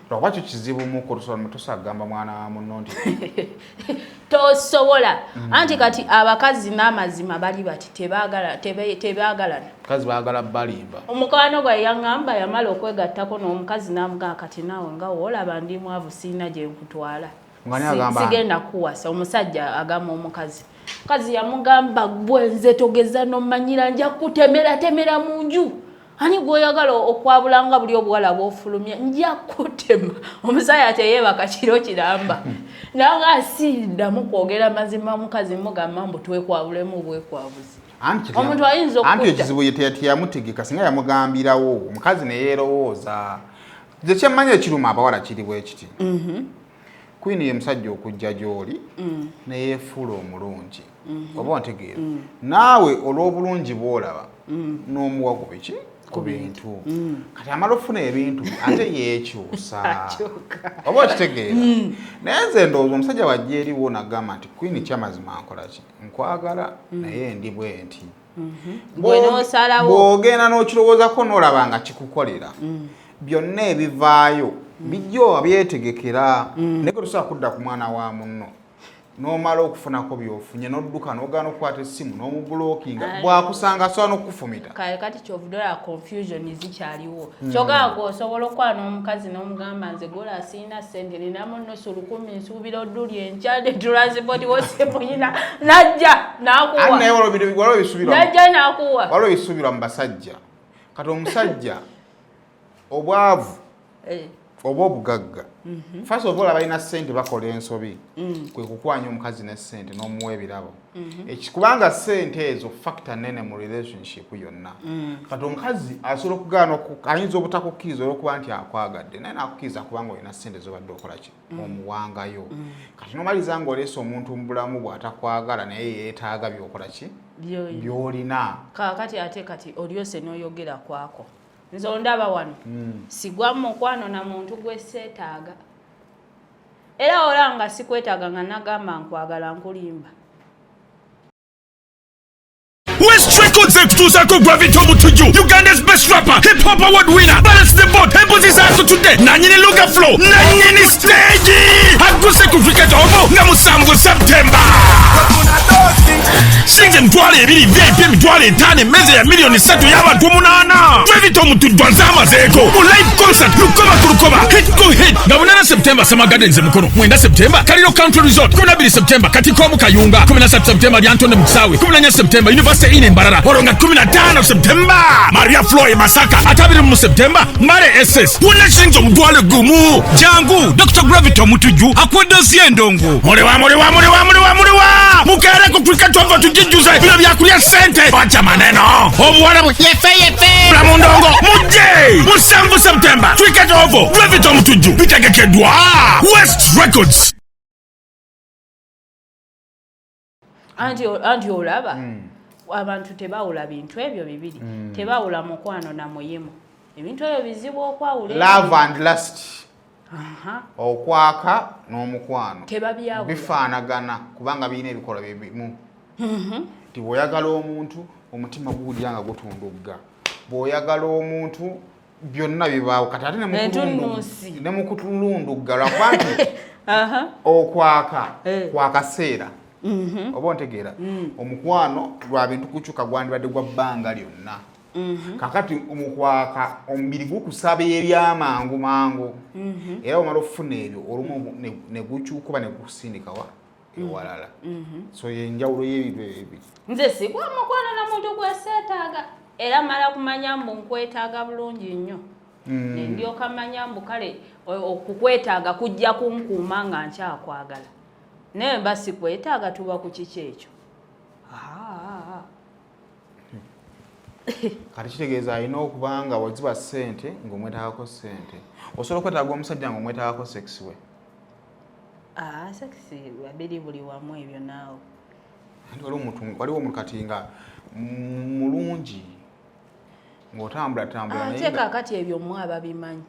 lwakwakyo kizibu muko tosagamba mwana wa munno nti tosobola anti kati abakazi n'amazima bali bati tebaagalana kazi baagala balimba omukwano gwe yaŋŋamba yamala okwegattako n'omukazi n'amugamba kati naawe nga woolaba ndi mwavu siina gye nkutwala sigenda kuwasa omusajja agamba omukazi kazi yamugamba bwenze togeza nomanyira nja kutemera mu nju ani gwoyagala okwabulanga buli obuwala bw'ofulumya nja kutema omusajja ateyeebaka kiro kiramba naye asiddamu kwogera mazima mukazi mugamba mbu twekwabulemu bwekwabuzi omuntu ayinza okutta anti ekizibu teyamutegeka singa yamugambirawo omukazi ne yeerowooza nze kyemmanya ekiruma abawala kiri bwe kiti Queen ye musajja okujja gy'oli neyeefuula omulungi oba ontegeera naawe olw'obulungi bw'olaba n'omuwa ku bintu kati amala ofuna ebintu ate yeekyusa oba okitegeera naye nze ndowooza omusajja wajja eriwo nagamba nti Queen kyamazima nkola ki nkwagala naye ndi bwe nti bw'ogenda n'okirowoozako n'olaba nga kikukolera byonna ebivaayo bijjo byetegekera naye tusobola kudda ku mwana wa munno n'omala okufunako byofunye n'odduka n'ogaana okukwata essimu n'omubulookinga bwakusanga asobola n'okufumita kati kyovudola confusion zikyaliwo kyogaaga osobola okukola n'omukazi n'omugamba nze gola asiina ssente nina munnusu 10 nsuubira odduli enkyade transport wosemuyina najja n'akuwa najja n'akuwa waliwo ebisuubirwa mu basajja kati omusajja obwavu oba obugagga first of all abalina ssente bakola ensobi kwe kukwanya omukazi ne ssente n'omuwa ebirabo kubanga ssente ezo factor nene mu relationship yonna kati omukazi asobola okugaana ayinza obutakukkiriza olw'okuba nti akwagadde naye n'akukkiriza kubanga olina ssente zobadde okola ki omuwangayo kati n'omaliza ng'oleese omuntu mu bulamu bw'atakwagala naye yeetaaga by'okola ki by'olina kati ate kati olyose n'oyogera kwako nze ondaba wano sigwa mukwano na muntu gwe seetaaga era olanga sikwetaaga nga nagamba nkwagala nkulimba West Records ekutuusaako Gravity Omutuju, Uganda's best rapper, hip hop award winner, balance the boat, embuzi zaatu today, nanyini Luga Flow, nanyini stage, aguse ku cricket obo nga musanvu September. Sinze mitwalo ebiri VIP emitwalo 5 emmeza ya milioni 3 y'abantu 8. Gravity Omutuju azamazeeko mu live concert lukoba ku lukoba hit go hit nga 8 September Summer Gardens Mukono, 9 September Kaliro Country Resort, 12 September Katiko mu Kayunga, 17 September Lyantonde mu Kisaawe, 14 September University ine Mbarara, oronga 15 September Maria Floyd Masaka, atabiri mu September Mare SS wona shinzo mutwalo gumu jangu Dr. Gravity Omutuju akwedosie ndongo molewa mukere ku cricket wava tujijuze bila byakulya sente acha maneno obuwana yefe la mundongo muje musanvu September cricket ovo Gravity Omutuju bitegekedwa West Records anti olaba abantu tebawula bintu ebyo bibiri tebawula mukwano na muyimu ebintu ebyo bizibu okwawula love and lust okwaka n'omukwano bifaanagana kubanga birina ebikola bimu nti bw'oyagala omuntu omutima guwulira nga gutundugga bw'oyagala omuntu byonna bibaawo kati ate ne mu kutulundugga lwakuba nti okwaka kwa kaseera oba ontegeera omukwano lwa bintu kukyuka gwandibadde gwa bbanga lyonna kakati omukwaka omubiri gukusaba ebyamangu mangu era omala okufuna ebyo olumu ne gukyukuba ne gukusindikawa ewalala so yenjawulo y'ebintu ebyo nze sigwa mukwano na muntu gweseetaaga era mala kumanya mbu nkwetaaga bulungi nnyo ndyoka manya mbu kale okukwetaaga kujja kunkuuma nga nkyakwagala naye mba sikwetaaga tuba ku kiki ekyo kati kitegeeza alina okuba nga waziba ssente ng'omwetaagako ssente osobola okwetaaga omusajja ng'omwetaagako sekisi we sekisi babiri buli wamu ebyo naawe waliwo omuntu kati nga mulungi ng'otambulatambula ate kaakati ebyo mmwe ababimanyi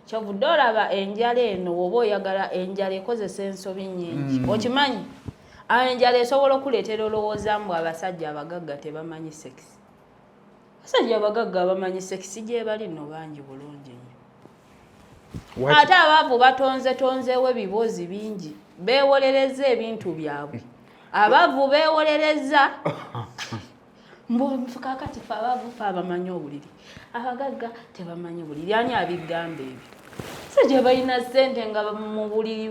kyovudde olaba enjala eno oba oyagala enjala ekozesa ensobi nnyingi okimanyi enjala esobola okuleetera olowooza mbu abasajja abagagga tebamanyi sekisi abasajja abagagga abamanyi sekisi gye bali nno bangi bulungi nnyo ate abaavu batonzetonzeewo ebiboozi bingi beewolereza ebintu byabwe abaavu beewolereza kakati fe abaavu fe abamanyi obuliri abagagga tebamanyi buliri ani abigamba ebyo abasajja balina ssente nga mu buliri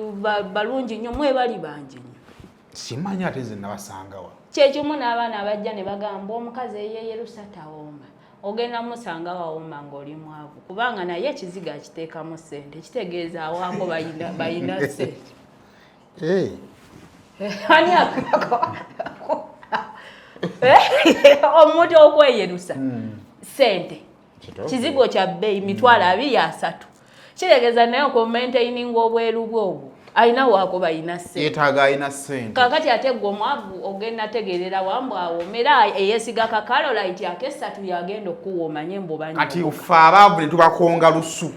balungi nnyo mwebali bangi nnyo simanyi ate ze nabasangawa kyekimu n'abaana abajja ne bagamba omukazi eyeyerusa tawooma ogenda musanga wawooma ng'oli mwavu kubanga naye ekiziga akiteekamu ssente kitegeeza awaako bayina ssente ani omuntu okweyerusa ssente kizigo kya bbeeyi $230 kitegeeza naye okumaintaininga obweru bwobwo alina waako bayina ssente yeetaaga alina ssente kakati ate gwe omwavu ogenda tegerera wambu awoomera eyeesiga kakalolite ak'essatu yagenda okuwooma nye mbubanyi kati ffe abaavu ne tubakonga lusu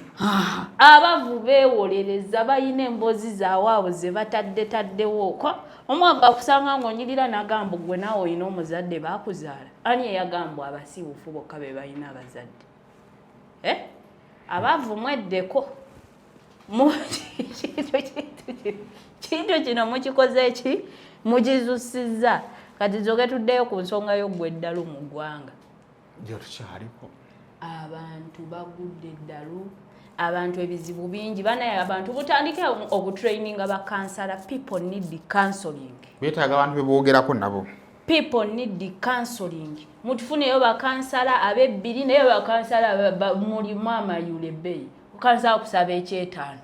abavu beewolereza balina emboozi zaawaawo ze bataddewo omwavu akusanga ng'onyirira nagamba gwe naawe olina omuzadde baakuzaala ani eyagamba abasiiwufu bokka be balina abazadde abaavu mweddeko kintu kino mukikoze ki mukizusizza kati zoge tuddeyo ku nsonga y'oggwa eddalu mu ggwanga tukyaliko abantu bagudde eddalu abantu ebizibu bingi banaye abantu butandike okutraininga bakansala people need counseling beetaaga abantu beboogerako nabo people need counseling mutufuneyo bakansala abebbiri naye bakansala mulimu amayule bbeeyi kansala kusaba ekyetaano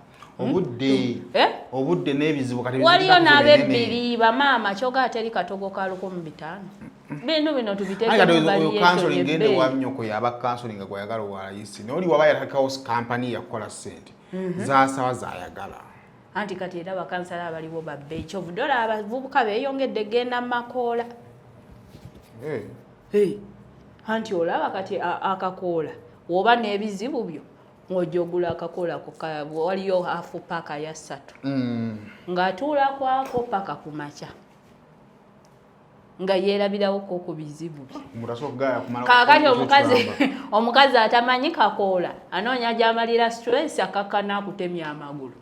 obudde n'ebizibu kati waliyo n'abebbiri bamaama kyogaa teri katogo ka 15 bintu bino tubiteekengende wamnyoko yaba kansolinga gwayagala owayisi noli waba yatakawo kampani yakukola ssente zasawa zayagala anti kati era bakansala abaliwo babbe kyovudde olaba abavubuka beeyongedde genda mu makoola anti olaba kati akakoola woba n'ebizibu byo ng'ojogula akakoola waliyo hafu paka ya 3 ng'atuula kwako paka ku makya nga yeerabirawo ko ku bizibu kaakati omukazi atamanyi kakoola anoonya gy'amalira stress akakkana akutemya amagulu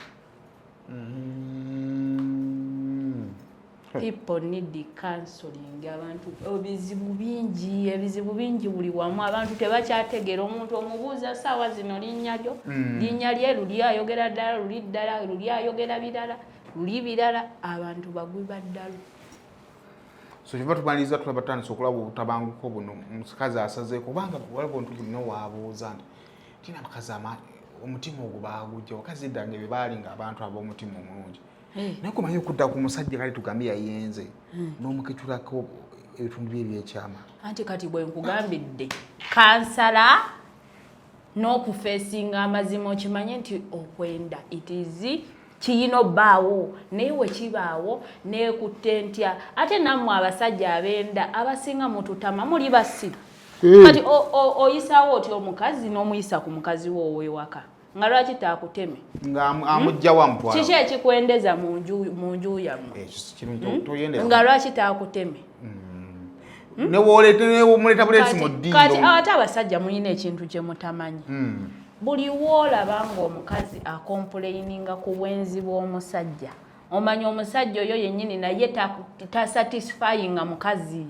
people need counseling abantu ebizibu bingi buli wamu abantu tebakyategeera omuntu omubuuza saawa zino linnya lyo linnya lye luli ayogera ddala luli ayogera birala luli birala abantu bagwi baddalu so kiva tumaliriza tulaba tutandise okulaba obutabanguko buno omukazi asazeeko kubanga walaba ontu buno waabuuza nti tina abakazi omutima ogwo baagujja wakazi ddange bye baali nga abantu ab'omutima omulungi naye kumanyi okudda ku musajja kale tugambe yayenze n'omukitulako ebitundu bye ebyekyama anti kati bwe nkugambidde kansala n'okufeesinga amazima okimanye nti okwenda itizi kiyina obbaawo naye we kibaawo neekutte ntya ate nammwe abasajja abenda abasinga mututama muli basiru kati oyisaawo oti omukazi n'omuyisa ku mukazi wo ow'ewaka nga lwaki taakuteme nga amujja wamutwala kiki ekikwendeza mu nju yammwe nga lwaki taakuteme ne wolete omuleta bulesi mu ddiiro kati ate abasajja mulina ekintu kye mutamanyi buli woolaba ng'omukazi akompuleininga ku bwenzi bw'omusajja omanyi omusajja oyo yennyini naye tasatisfyinga mukazi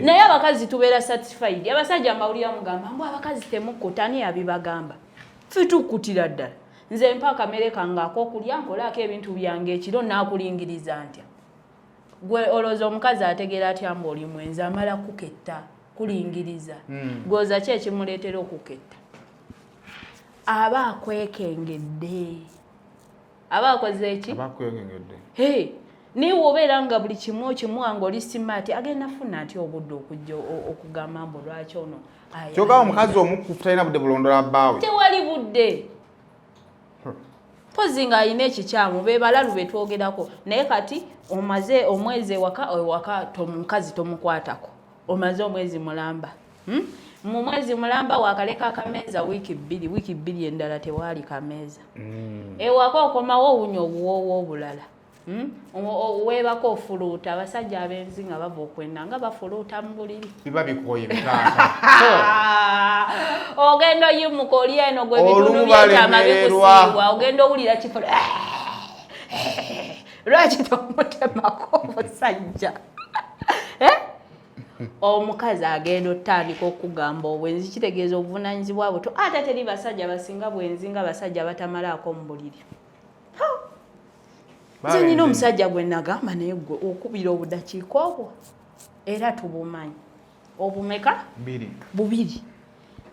naye abakazi tubeera satisfied abasajja mbawulira mugamba mbw abakazi temukutani abibagamba ffe tukkutira ddala nze mpa akamere kange ak'okulya nkolaako ebintu byange ekiro naakulingiriza ntya gwe olowooza omukazi ategeera atya mbu oli mwenzi amala kuketta kulingiriza gwoza ki ekimuleetera okuketta aba akwekengedde aba akoze eki niwe obeera nga buli kimu okimuwanga oli simaati agenda funa atya obudde okujja okugamba mbu lwaki ono kyogamba omukazi omukkufu talina budde bulondola bbaawe tewali budde pozi ng'alina ekikyamu be balalu be twogerako naye kati omaze omwezi ewaka omukazi tomukwatako omaze omwezi mulamba mu mwezi mulamba wakaleka akameeza wiiki bbiri endala tewaali kameeza ewaka okomawo owunya obuwoowo obulala weebako ofuluuta abasajja abenzi nga bava okwenda nga bafuluuta mu buliri biba bikoye bitaata ogenda oyimuka oli eno gwe bitundu byekyama bikusiibwa ogenda owulira kifo lwaki tomutemako omusajja omukazi agenda otandika okugamba obwenzi kitegeeza obuvunanyizibwa bwe ate teri basajja basinga bwenzi nga basajja batamalaako mu buliri nze nina omusajja gwe nagamba naye gwe okubira obudakiika obwo era tubumanyi obumeka bubiri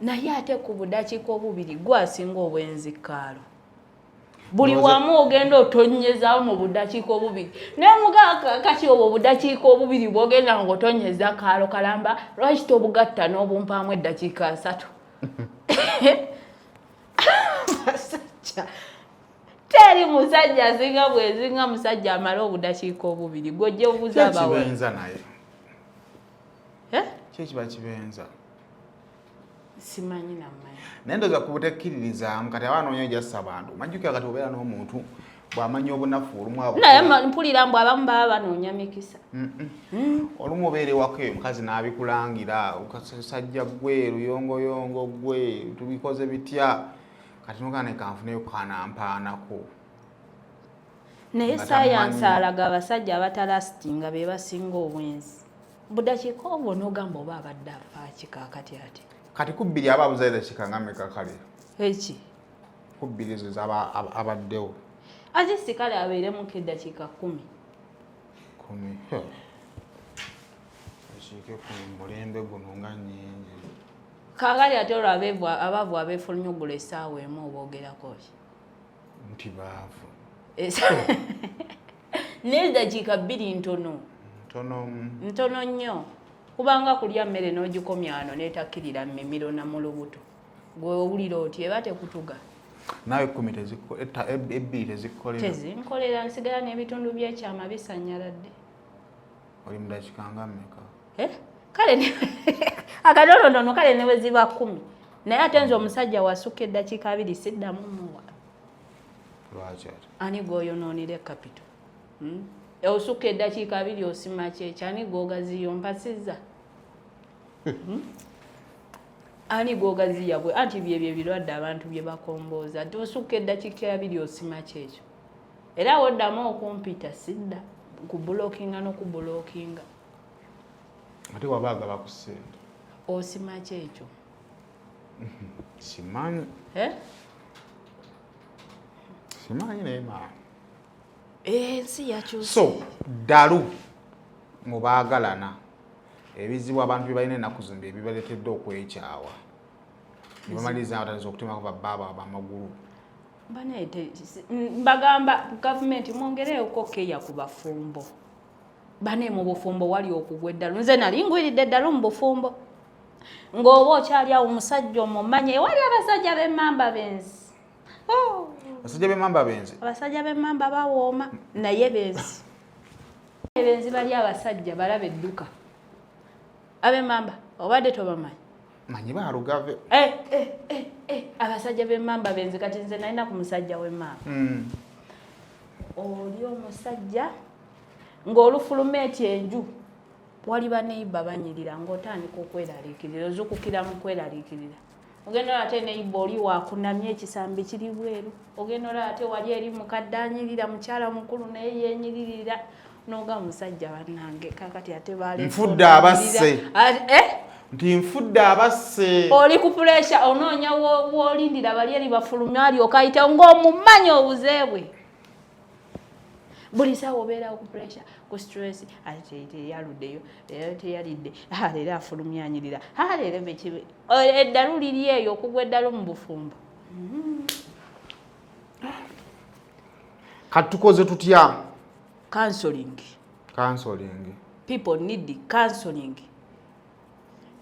naye ate ku budakiika obubiri gwasinga obwenzi kaalo buli wamu ogenda otonyezaawo mu budakiika obubiri naye mugaa kati obwo obudakiika obubiri bwogenda nga otonyeza kaalo kalamba lwaki tobugatta n'obumpaamu eddakiika 3 teri musajja asinga bwezi nga musajja amala obudakiika obubiri gwojja obuuza abakibenza naye kyekiba kibenza simanyi namanyi naye ndoza kubutekkiririzaamu kati abaanoonya ojassa bantu majjukira kati obeera n'omuntu bw'amanya obunafu olumu naye mpulira mbu abamu baba banoonya mikisa olumu obeera ewaka eyo omukazi n'abikulangira sajja gwe luyongoyongo gwe tubikoze bitya kati nogana kanfuneyo kanampaanako naye sayansi alaga abasajja abatalasitinga be basinga obwenzi budakiika obwo n'ogamba oba abadde afaaki kaakati ati kati kubbiri aba abuzaire dakiika nga mmeka kale eki kubbiri ezo abaddewo ate si kale abeeremuko eddakiika 10 ekiika 10 mulembe guno nga nnyingi kaakali ate olwo abaavu abeefulunyugula essaawa emu oboogerako ki nti baavu naye eddakiika 2 ntono nnyo kubanga kulya mmere n'ogikomya wano n'etakkirira mmimiro na mu lubuto gwe owulira oti eba tekutuga naawe 2 tezinkolera nsigala n'ebitundu by'ekyama bisanyaladde oli mu dakiika nga mmeka kale akatonotono kale ne bwe ziba 10 naye ate nze omusajja wasukka eddakiika 2 siddamu muwa lwaki ate ani gwoyonoonera kapito osukka eddakiika 2 osima kyekyo ani gwogaziya ompasizza ani gwogaziya bwe anti byebyo ebirwadde abantu bye bakombooza nti osukka eddakiika 2 osima kyekyo era woddamu okumpita sidda kubulokinga n'okubulokinga ate wabaaga bakusente osima kyekyo simanyi simanyi naye maa ensi yakyusa so ddalu mubaagalana ebizibu abantu bye balina ennaku zino ebibaleetedde okwekyawa ne bamaliriza abatandise okutemako babbaaba abamagulu mbagamba gavumenti mwongereyoko keya ku bafumbo bane mu bufumbo wali okugwa eddalu nze nali ngwiridde eddalu mu bufumbo ng'oba okyali awo omusajja omumanye wali abasajja b'emmamba benzi abasajja b'emmamba benzi abasajja b'emmamba bawooma naye benzi benzi bali abasajja balaba edduka ab'emmamba obadde tobamanyi manyi baalugave abasajja b'emmamba benzi kati nze nalina ku musajja w'emmamba oli omusajja ng'olufulumeeti enju wali baneiba banyirira ng'otandika okweraliikirira ozukukira mu kweraliikirira ogenda ate neiba oli wakunamya ekisambi kiri bweru ogenda ate wali eri mukadde anyirira mukyala mukulu naye yenyiririra noga musajja bannange kakati ate nfudde abasse nti nfudde abasse oli ku pressure onoonya woolindira bali eri bafulumya alyoka ayita ng'omumanya obuzeebwe buli sawa obeerawo ku pressure ku stress ate teyaluddeyo teyalidde leero afulumya anyirira leero bekibe eddalu liri eyo okugwa eddalu mu bufumbo kati tukoze tutya counseling people need counseling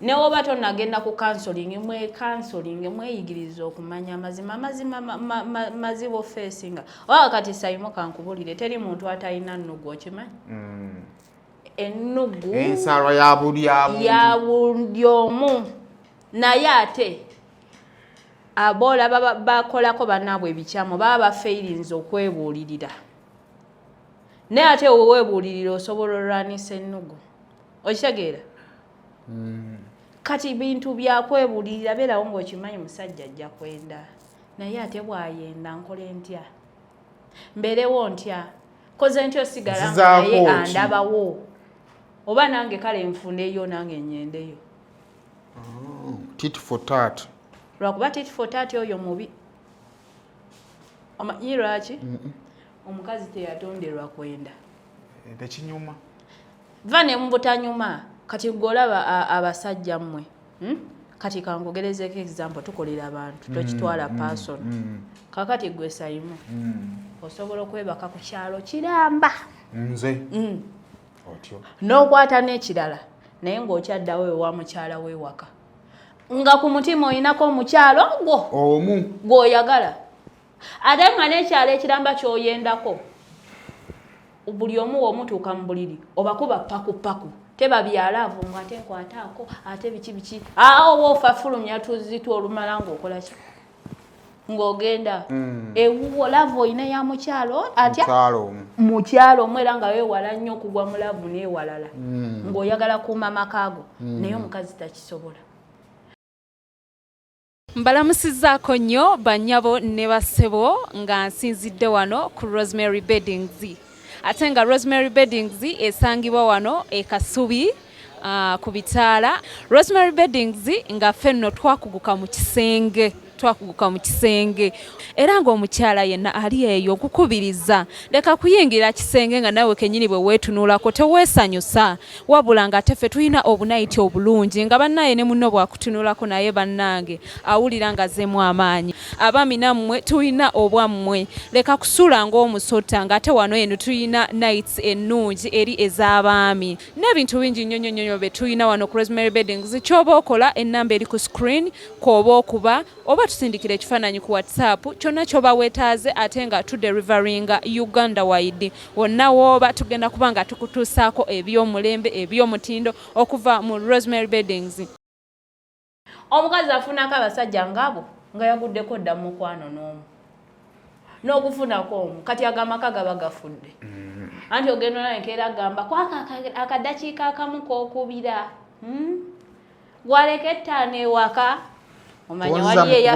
ne oba tonagenda ku counseling mweyigiriza okumanya amazima mazibo facinga kati Saimo kankubulire teri muntu atalina nnugu okimanyi ennugu ensaalwa ya buli omu naye ate aboola bakolako bannaabwe ebikyamu baba bafeirinze okwebuulirira naye ate weweebuulirira osobola olwanisa ennugu okitegeera kati bintu byakwebuulirira beerawo ng'okimanyi musajja ajja kwenda naye ate bw'ayenda nkole ntya mbeerewo ntya koze ntya osigala naye andabawo oba nange kale nfundeyo nange nyendeyo tit for tat lwakuba tit for tat oyo mubi omanyi lwaki omukazi teyatonderwa kwenda tekinyuma va ne mubutanyuma kati golaba abasajja mmwe kati kangogerezeko example tukolera abantu tokitwala person kakati gwe Saimo osobola okwebaka ku kyalo kiramba nze otyo n'okwata n'ekirala naye ng'okyaddawo ewa mukyala w'ewaka nga ku mutima olinako omukyalo omu gw'oyagala ate nga n'ekyalo ekiramba ky'oyendako buli omu womutuuka mu buliri obakuba pakupaku tebabyalaavu ng'ate nkwataako ate biki oba ofa fulumya tuzito olumala ng'okola ki ng'ogenda ewuwo laavu olina ya mukyalo atya mukyalo omu era nga weewala nnyo okugwa mu laavu n'ewalala ng'oyagala kuuma makaago naye omukazi takisobola. Mbalamusizaako nnyo bannyabo ne bassebo nga nsinzidde wano ku Rosemary Beddings. Ate nga Rosemary Beddings esangibwa wano e Kasubi ku Bitaala. Rosemary Beddings nga ffenno twakuguka mu kisenge era ng'omukyala yenna ali eyo okukubiriza leka kuyingira kisenge nga nawe kenyini bwe weetunuulako teweesanyusa wabula nga teffe tulina obunayiti obulungi nga bannaye ne munno bwakutunuulako naye bannange awulira nga zeemu amaanyi abaami nammwe tulina obwammwe leka kusuula ng'omusota ng'ate wano eno tulina nights ennungi eri ez'abaami n'ebintu bingi nnyo nnyo bye tulina wano ku Rosemary Beddings. Ky'oba okola ennamba eri ku screen kw'oba okuba oba tusindikira ekifaananyi ku WhatsApp kyonna ky'oba weetaaze ate nga tuderivaringa Uganda wide wonna w'oba tugenda kuba nga tukutuusaako eby'omulembe eby'omutindo okuva mu Rosemary Beddings. Omukazi afunako abasajja ngabo nga yaguddeko dda mu mukwano n'omu n'okufunako omu kati agamaka gaba gafudde anti ogenda naye enkeera agamba kwaka akadakiika akamu k'okubira gwaleka ettaano ewaka omanya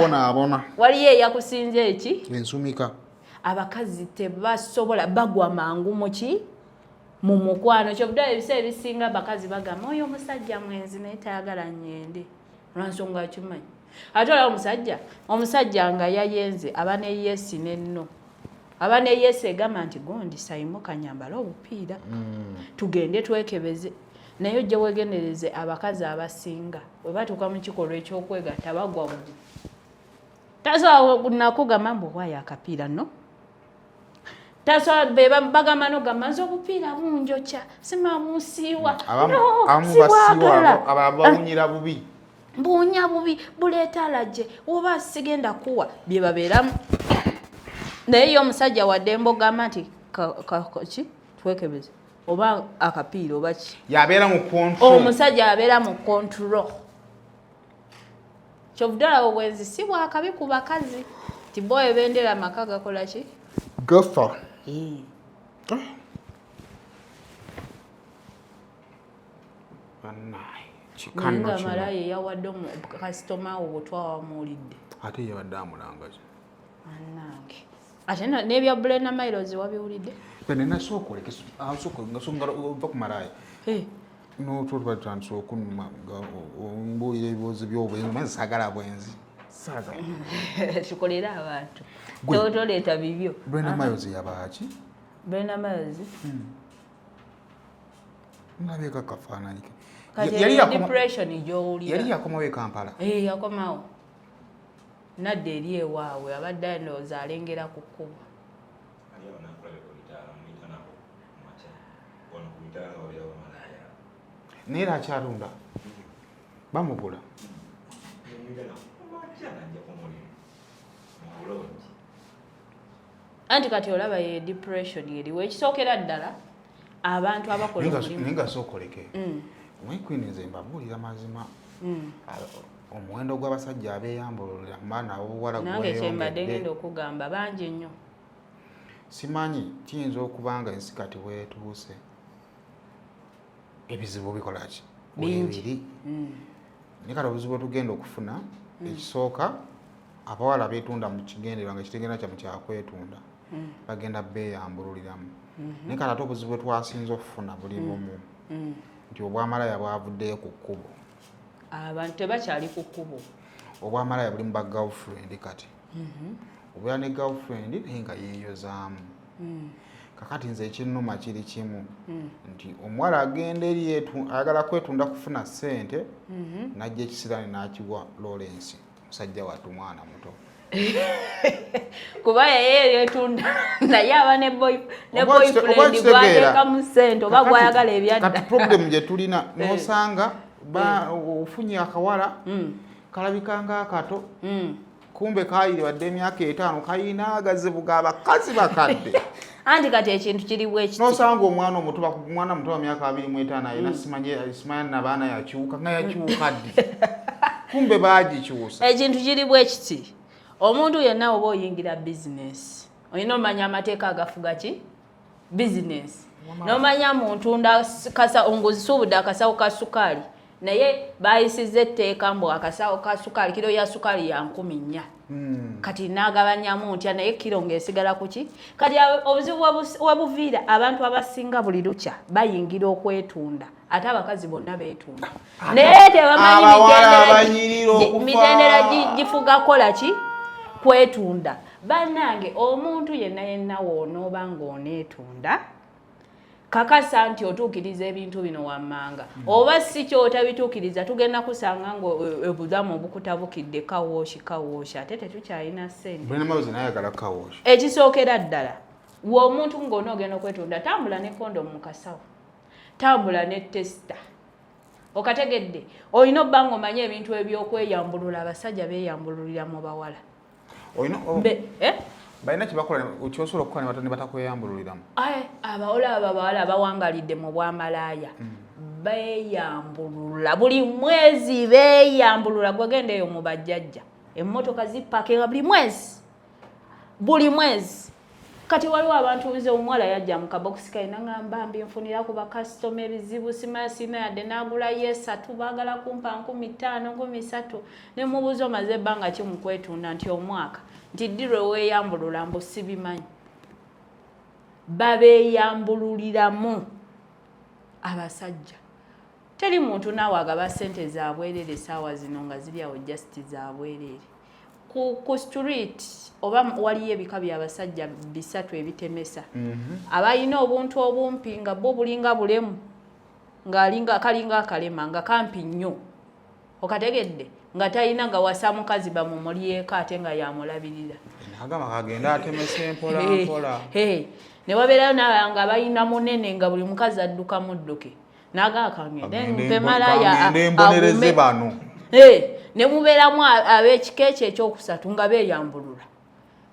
waliyo eyakusinza eki ensumika abakazi tebasobola bagwa mangu muki mu mukwano kyobudde ebiseera ebisinga abakazi bagamba oyo omusajja mwenzi naye tayagala nnyende olwansonga kimanyi ate olaba omusajja nga yayenze aba ne yesi nenno aba ne yesi egamba nti gondi Saimo kanyambala obupiira tugende twekebeze naye ojja weegendereze abakazi abasinga bwe batuuka mu kikolwa eky'okwegatta bagwa bubi tasobola nakugamba mbu owaayo akapiira no tasobola bagamba nogamba nze obupiira bunjokya simamusiiwa abawunyira bubi buunya bubi buleeta alajje oba sigenda kuwa bye babeeramu naye ye omusajja wadde mbogamba nti ki twekebeze oba akapiira oba ki yabeera mu control omusajja abeera mu control kyovudala obwenzi si bwakabi ku bakazi ti bo ebendera amaka gakola ki gafa bannaye kikano kino malaye yawadde kasitoma obutwa wamuulidde ate yabadde amulangaza annange ate n'ebya Brenda Miles wabiwulidde benena sookoleke ngasongala ova ku malaaya n'otolbatandisa okunuma mbuulira ebibuuzo by'obwenzi maze saagala bwenzi tukolere abantu toleeta bibyo. Brenda Miles yabaaki Brenda Miles nalabeka kafaananyi ke yali depression gy'owulira yali yakomawo e Kampala yakomawo nadde eri ewaabwe abadde ndowooza alengera ku kkubo naye era akyalunda bamugula anti kati olaba ye depression eriwo ekisookera ddala abantu abakola naye nga sookoleke mwekwinize mbabuulira mazima omuwendo gw'abasajja abeeyambululira mbaana obuwala nange kyembadde ngenda okugamba bangi nnyo simanyi kiyinza okuba nga ensi kati weetuuse ebizibu bikola ki bwebiri naye kati obuzibu bwetugenda okufuna ekisooka abawala beetunda mu kigendererwa nga kitegeera kyamu kyakwetunda bagenda beeyambululiramu naye kati ate obuzibu bwetwasinza okufuna buli bumu nti obwamalaya bwavuddeyo ku kkubo abantu tebakyali ku kkubo obwamalaya buli mu ba girlfriend kati obeera ne girlfriend naye nga yeeyozaamu kakati nze ekinnuma kiri kimu nti omuwala agenda eri ayagala kwetunda kufuna ssente najja ekisirani n'akiwa Lawrence musajja wattu mwana muto kuba yeye yetunda naye aba ne boyfriend gwateekamu ssente oba gwayagala ebyadda kati problem gye tulina n'osanga ofunye akawala kalabika ng'akato kumbe kaayiribadde emyaka 5 kayina agazibu g'abakazi bakadde anti kati ekintu kiri bwekiti n'osanga omwana muto wa myaka 25 ayina simanya nabaana yakiwuka nga yakiwuka ddi kumbe baagikyusa ekintu kiri bwekiti omuntu yenna oba oyingira bizinesi olina omanya amateeka agafuga ki bizinesi n'omanya muntunda onguzisuubudde akasawo ka sukaali naye bayisiza etteeka mbu akasawo ka sukaali kiro ya sukaali ya 14 kati naagabanyamu ntya naye kiro ng'esigala ku ki kati obuzibu webuviira abantu abasinga buli lukya bayingira okwetunda ate abakazi bonna beetunda naye tebamanyi mitendera gifuga kola ki kwetunda bannange omuntu yenna wonooba ng'oneetunda kakasa nti otuukiriza ebintu bino wammanga oba si kyotabituukiriza tugenda kusanga ng'obulamu obukutabukidde kawooshi ate tetukyalina ssente ekisookera ddala omuntu ng'onoogenda okwetunda tambula ne kondomu mu kasawo tambula ne tesita okategedde olina obba ng'omanye ebintu ebyokweyambulula abasajja beeyambululira mu bawala balina kyebakola kyosobola okukola ne batone batakweyambululiramu abawala abawangalidde mu bwamalaaya beeyambulula buli mwezi beeyambulula gwegendeeyo mu bajjajja emmotoka zipakinga buli mwezi kati waliwo abantu nze omuwala yajja mu kabokisi kaina ngamba mbi nfunira ku bakasitoma ebizibu sina yadde n'agulayo 3 baagala kumpa 15 13 ne mubuuza omaze ebbanga ki mu kwetunda nti omwaka nti ddirwe weeyambulula mbu sibimanyi babeeyambululiramu abasajja teri muntu naawe agaba ssente zaabwerere essaawa zino nga ziri awo jasiti zaabwerere ku street oba waliyo ebika byabasajja 3 ebitemesa abalina obuntu obumpi nga bo bulinga bulemu kalinga akalema nga kampi nnyo okategedde nga talina nga wasa mukazi bamumulyeko ate nga yamulabirira agenda atemesa mpola ne wabeerayo nga balina munene nga buli mukazi adduka mudduke nagakangende malaya embonereze bano ne mubeeramu ab'ekika ekyo ekyokusatu nga beeyambulula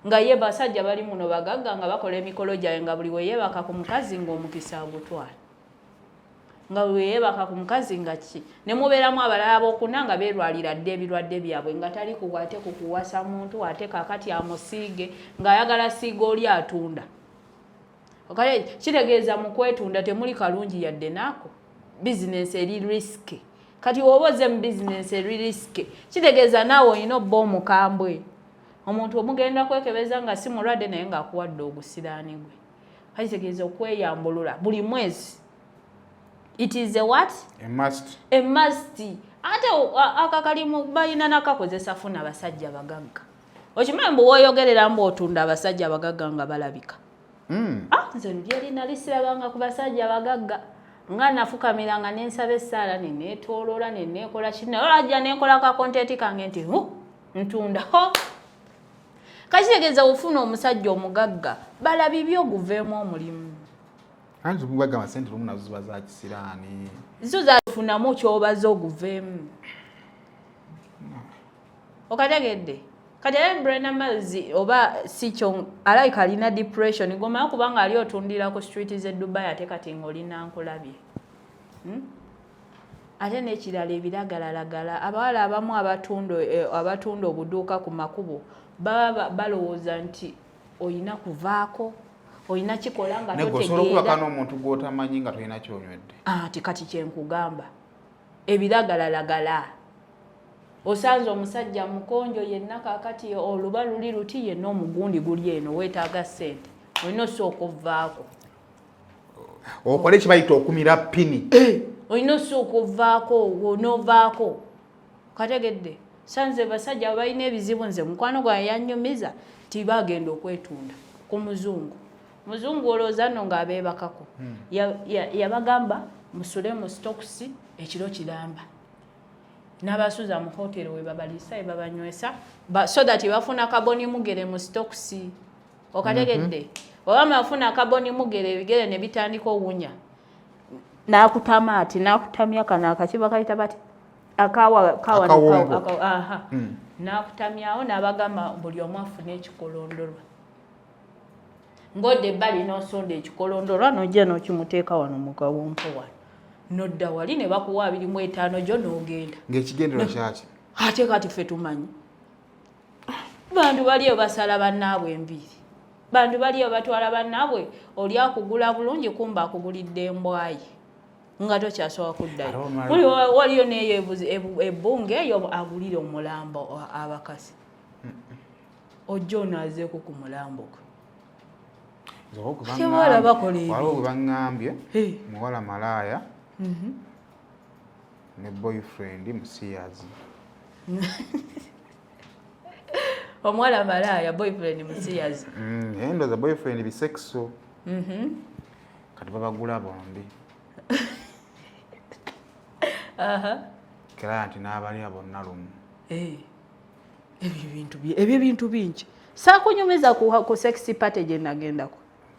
nga ye basajja bali muno bagagga nga bakola emikolo gyawe nga buli weyeebaka ku mukazi ng'omukisa agutwala nga weyeebaka ku mukazi nga ki ne mubeeramu abalala b'okuna nga beerwalira dde ebirwadde byabwe nga tali kukwate kukuwasa muntu ate kakati amusiige ng'ayagala siiga oli atunda kitegeeza mu kwetunda temuli kalungi yadde naako business eri risk. Kati oboze mu business eri risk. Kitegeeza naawe olina obba omukambwe. Omuntu omugenda kwekebeza nga si mulwadde naye ng'akuwadde ogusiraani gwe. Kati kitegeeza okweyambulula buli mwezi. It is a what? A must. A must. Ate akakalimu balina nakakozesa funa abasajja bagagga. Okimanyi mbu woyogerera mbu otunda abasajja bagagga nga balabika. Nze lyali nalisirabanga ku basajja bagagga. Nga nafukamiranga n'ensaba essaala neneetooloola neneekola kinna. Olajja neekola ka kontenti kange nti ntunda. Kakitegeeza ofuna omusajja omugagga balabibye oguveemu omulimu. Anti mugagga amasente lumu nazo ziba za kisiraani. Zo zafunamu kyobaza oguveemu. Okategedde? Kati era Brenda Mills oba si kyo alayika alina depression goma kubanga ali otundira ku street ze Dubai ate kati ng'olina nkulabye. Ate n'ekirala ebiragalalagala abawala abamu abatunda obuduuka ku makubo baba balowooza nti oyina kuvaako oyina kikola nga totegeera. Osobola okubaka n'omuntu gw'otamanyi nga tolina kyonywedde. Kati kyenkugamba ebiragalalagala. Osanze omusajja mukonjo yenna kakati oluba luli luti yenna omugundi guli eno weetaaga ssente. Olina osooka ovaako. Okole kibayita okumira pini. Olina osooka ovaako onoovaako. Kategedde. Sanze basajja balina ebizibu nze mukwano gwa yannyumiza tibagenda okwetunda ku muzungu. Muzungu olowooza nno ng'abeebakako. Yabagamba musule mu stokisi ekiro kiramba. N'abasuza mu hoteri we babaliisa babanywesa so that bafuna kaboni mugere mu stokisi. Okategedde. Olwama bafuna kaboni mugere ebigere ne bitandika owunya. N'akutama ati n'akutamya kana akakiba kayita bati akawa n'akutamyawo n'abagamba buli omu afune ekikolondolwa. Ng'odde ebbali n'osonda ekikolondolwa n'ojja n'okimuteeka wano mu kawompo wano. Nodda wali ne bakuwa 25 gyo n'ogenda. Ng'ekigendero kyaki? Ate kati ffe tumanyi. Bantu baliyo basala bannaabwe enviiri. Bantu baliyo batwala bannaabwe oli akugula bulungi kumba akugulidde embwayi. Nga tokyasobola kuddayo. Waliyo neeyo ebbunga eyo agulire omulambo abakasi. Ojja onaazeeko ku mulambo gwe. Kyewala bakola ebyo. Waliwo bwe baŋŋambye muwala malaaya ne boyfriend musiyazi. Omuwala malaaya boyfriend musiyazi. Endoza boyfriend bisexual. Kati babagula bombi. Kera nti n'abalya bonna lumu. Ebyo bintu bingi. Saakunyumiza ku sexy party gye nagendako.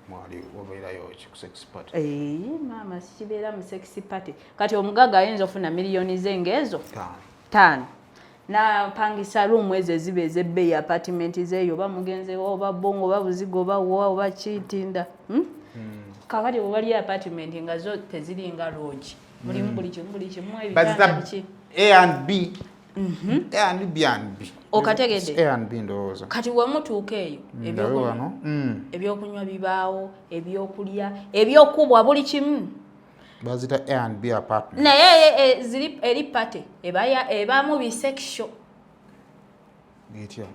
Mwali obeerayo ku sexy party? Maama sikibeera mu sexy party. Kati omugagga ayinza ofuna miliyoni z'engezo 5. Napangisa room ezo eziba ez'ebbeeyi apartment zeeyo oba mugenzewo oba bongo oba buzigo oba wa oba kiitinda. Kakati bwe bali apartment nga zo teziringa lodge. Mulimu buli kimu ebitanda biki. A&B. A&B. Okategedde. A&B ndowooza. Kati we mutuuka eyo ebyokunywa bibaawo, ebyokulya, ebyokubwa buli kimu. Bazita A&B apartment. Naye eri pate ebamu bisexual. Bitya.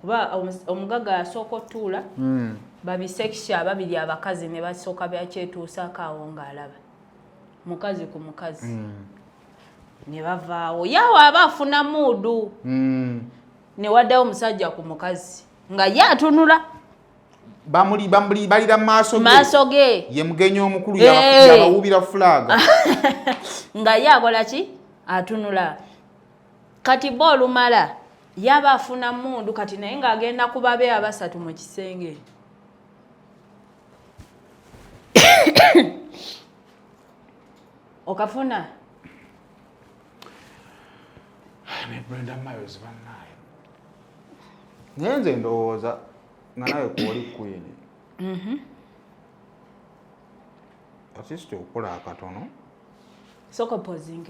Kuba omugagga asooka otuula babisexual ababiri abakazi ne basooka byakyetuusaako awo ng'alaba. Mukazi ku mukazi. Ne bavaawo yawa aba afuna muudu. Ne waddayo omusajja ku mukazi nga ye atunula. Balira maaso ge. Ye mugenyi omukulu yabawuubira fulaga. Nga ye akola ki? Atunula. Kati bo olumala yaba afuna mundu kati naye ng'agenda kubabe abasatu mu kisenge. Okafuna? Ne Brenda Mills bannaye. Nyenze ndowooza nga nawe kwoli queen. Asiste okukola akatono. Soko posing.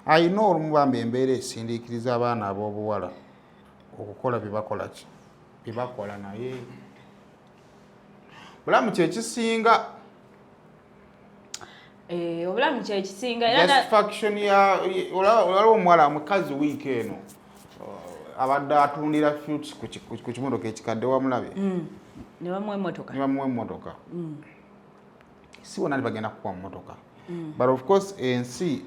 Ayina olumu bambi embeera esindiikiriza abaana ab'obuwala okukola byebakola ki byebakola naye bulamu kyekisinga obulamu kye kisinga satisfaction ya olaba omuwala mukazi wiiki eno abadde atundira fruits ku kimotoka ekikadde wamulabe ne bamuwa emmotoka si wonna bagenda kukuwa mmotoka but of course ensi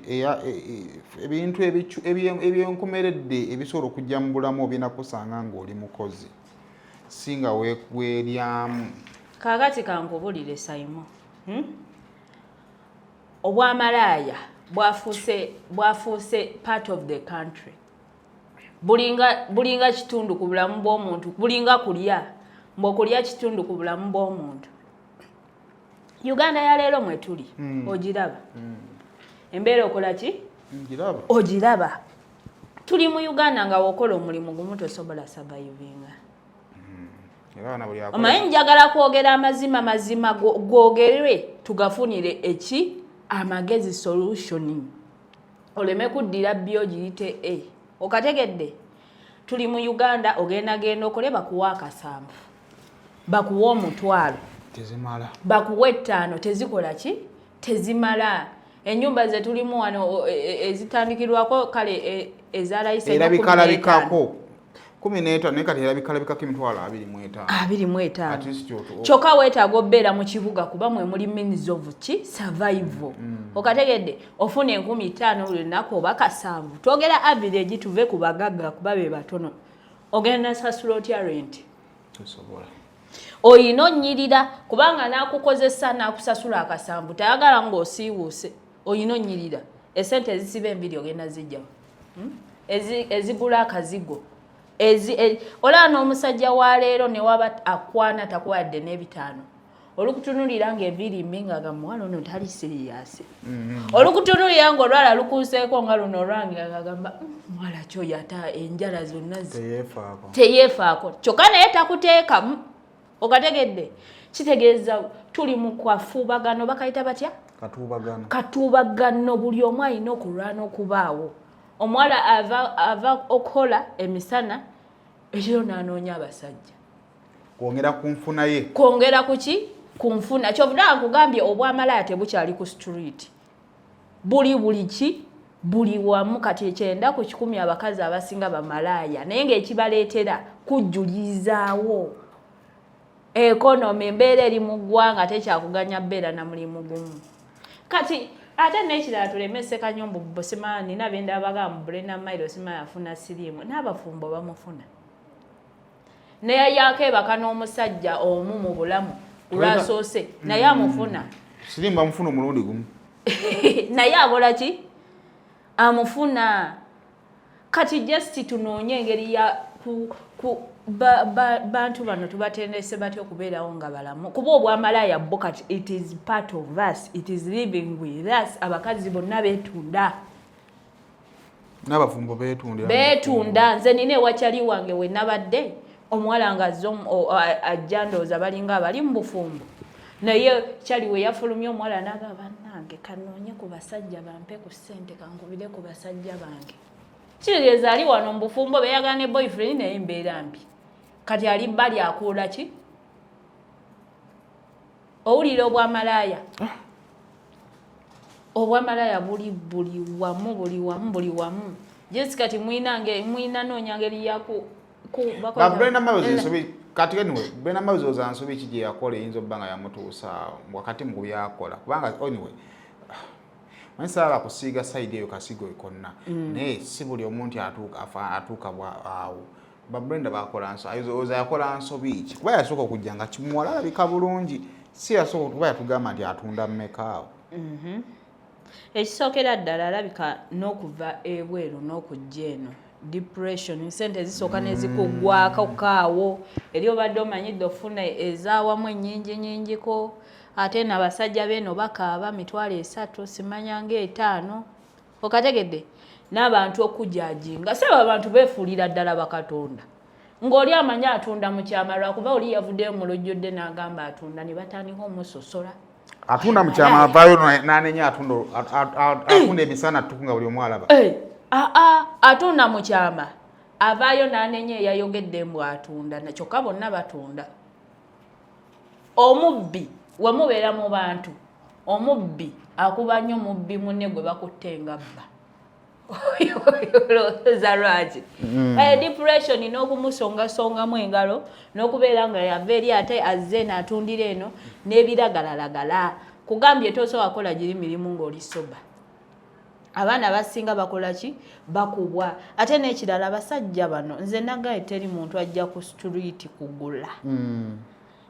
ebintu ebyenkomeredde ebisobola okujja mu bulamu obina kusanga ng'oli mukozi singa weeryamu. Kaakati kankubulire Simon, obwamalaaya bwafuuse part of the country. Bulinga kitundu ku bulamu bw'omuntu, bulinga kulya mb'okulya kitundu ku bulamu bw'omuntu. Uganda ya leero mwe tuli ogiraba embeera okola ki ogiraba. Tuli mu Uganda nga wokola omulimu gumu tosobola survivinga. Omanyi njagala kwogera amazima gwogerwe tugafunire amagezi solution oleme kuddira byo giyite okategedde. Tuli mu Uganda genda okole bakuwa akasambu bakuwa omutwalo tezimala bakuwa 5 tezikola ki tezimala. Ennyumba ze tulimu wano ezitandikirwako kale ezalayise erabikalabikako 15 naye kati erabikalabikako emitwalo 25 kyokka weetaaga obbeera mu kibuga kuba mwe muli means of survival. Okategedde ofuna 15,000 buli lunaku oba 7 twogera average tuve ku bagagga kuba be batono ogenda sasula otya rent oyina onyirira kubanga n'akukozesa n'akusasula akasambu tayagala ng'osiiwuuse oyina onyirira esente ezisiba embiri ogenda zijjawo ezigula akazigo olaba n'omusajja wa leero ne waba akwana takuwadde n'ebitaano olukutunulira ng'enviiri mbi nga gamuwala ono tali siriyasi olukutunulira ng'olwala lukuuseeko nga luno olwange agamba mwala kyoyo ata enjala zonna teyeefaako kyokka naye takuteekamu. Okategedde kitegeeza tuli mu kwafuubagano bakayita batya katuubagano buli omu alina okulwana okubaawo. Omuwala ava okukola emisana ekiro n'anoonya abasajja kwongera ku nfuna ye kwongera kuki ku nfuna. Kyovudala nkugambye obwamalaaya tebukyali ku street buli wamu kati 9 ku 10 abakazi abasinga bamalaaya naye ng'ekibaleetera kujjulizaawo economy embeera eri mu ggwanga tekyakuganya bbeera na mulimu gumu. Kati ate n'ekirala tulemese Kanyombo Bosimaani nina benda abagamba Brenda Mailo Simaani afuna siriimu n'abafumbo bamufuna naye yakeebaka n'omusajja omu mu bulamu lwasoose naye amufuna siriimu bamufuna omulundi gumu naye akola ki amufuna. Kati just tunoonye engeri ya bantu bano tubatendese batya okubeerawo nga balamu kuba obwamalaaya bwo kati it is part of us, it is living with us. Abakazi bonna beetunda n'abafumbo beetunda. Nze nina ewakyali wange we nabadde omuwala nga ajja ndowooza balinga abali mu bufumbo naye kyali we yafulumya omuwala n'agamba bannange kanoonye ku basajja bampe ku ssente kankubire ku basajja bange. Kitegeeza ali wano mu bufumbo beeyagala ne boyfriend naye mbeera mbi kati ali bbali akuula ki owulira obwamalaaya buli wamu. Jessica ti mwina noonya ngeri yaku Brenda Mails nsobi ki gye yakola eyinza obba nga yamutuusa wakati mu byakola kubanga anyway manyisaala kusiiga side eyo kasigo konna naye si buli omuntu atuuka awo. Brenda bakola oza yakola nsobi ki kuba yasooka okujja nga kimuwala alabika bulungi si yasooka kuba yatugamba nti atunda mmekaawo. Ekisookera ddala alabika n'okuva ebweru n'okujja eno depression sente ezisooka nezikuggwako kaawo eri obadde omanyidde ofuna ezaawamu ennyingiko ate n'abasajja beeno bakaaba 3 simanya nga5 okategedde n'abantu okujajinga seba abantu beefuulira ddala bakatonda ng'oli amanya atunda mu kyama lwakuba oli yavuddeyo mu lujjudde n'agamba atunda ne batandika omusosola atunda mu kyama avaayo n'anenya atunda emisana tukunga buli omu alaba atunda mu kyama avaayo n'anenya eyayogedde mbu atunda kyokka bonna batunda. Omubbi wemubeera mu bantu omubbi akuba nnyo mubbi munne gwe bakutte nga bba olowooza lwaki depression n'okumusongasongamu engalo n'okubeera nga yava eri ate azze n'atundira eno n'ebiragalalagala kugambye tosobola kola giri mirimu ng'oli soba abaana basinga bakola ki bakubwa ate n'ekirala abasajja bano nze nagaye teri muntu ajja ku street kugula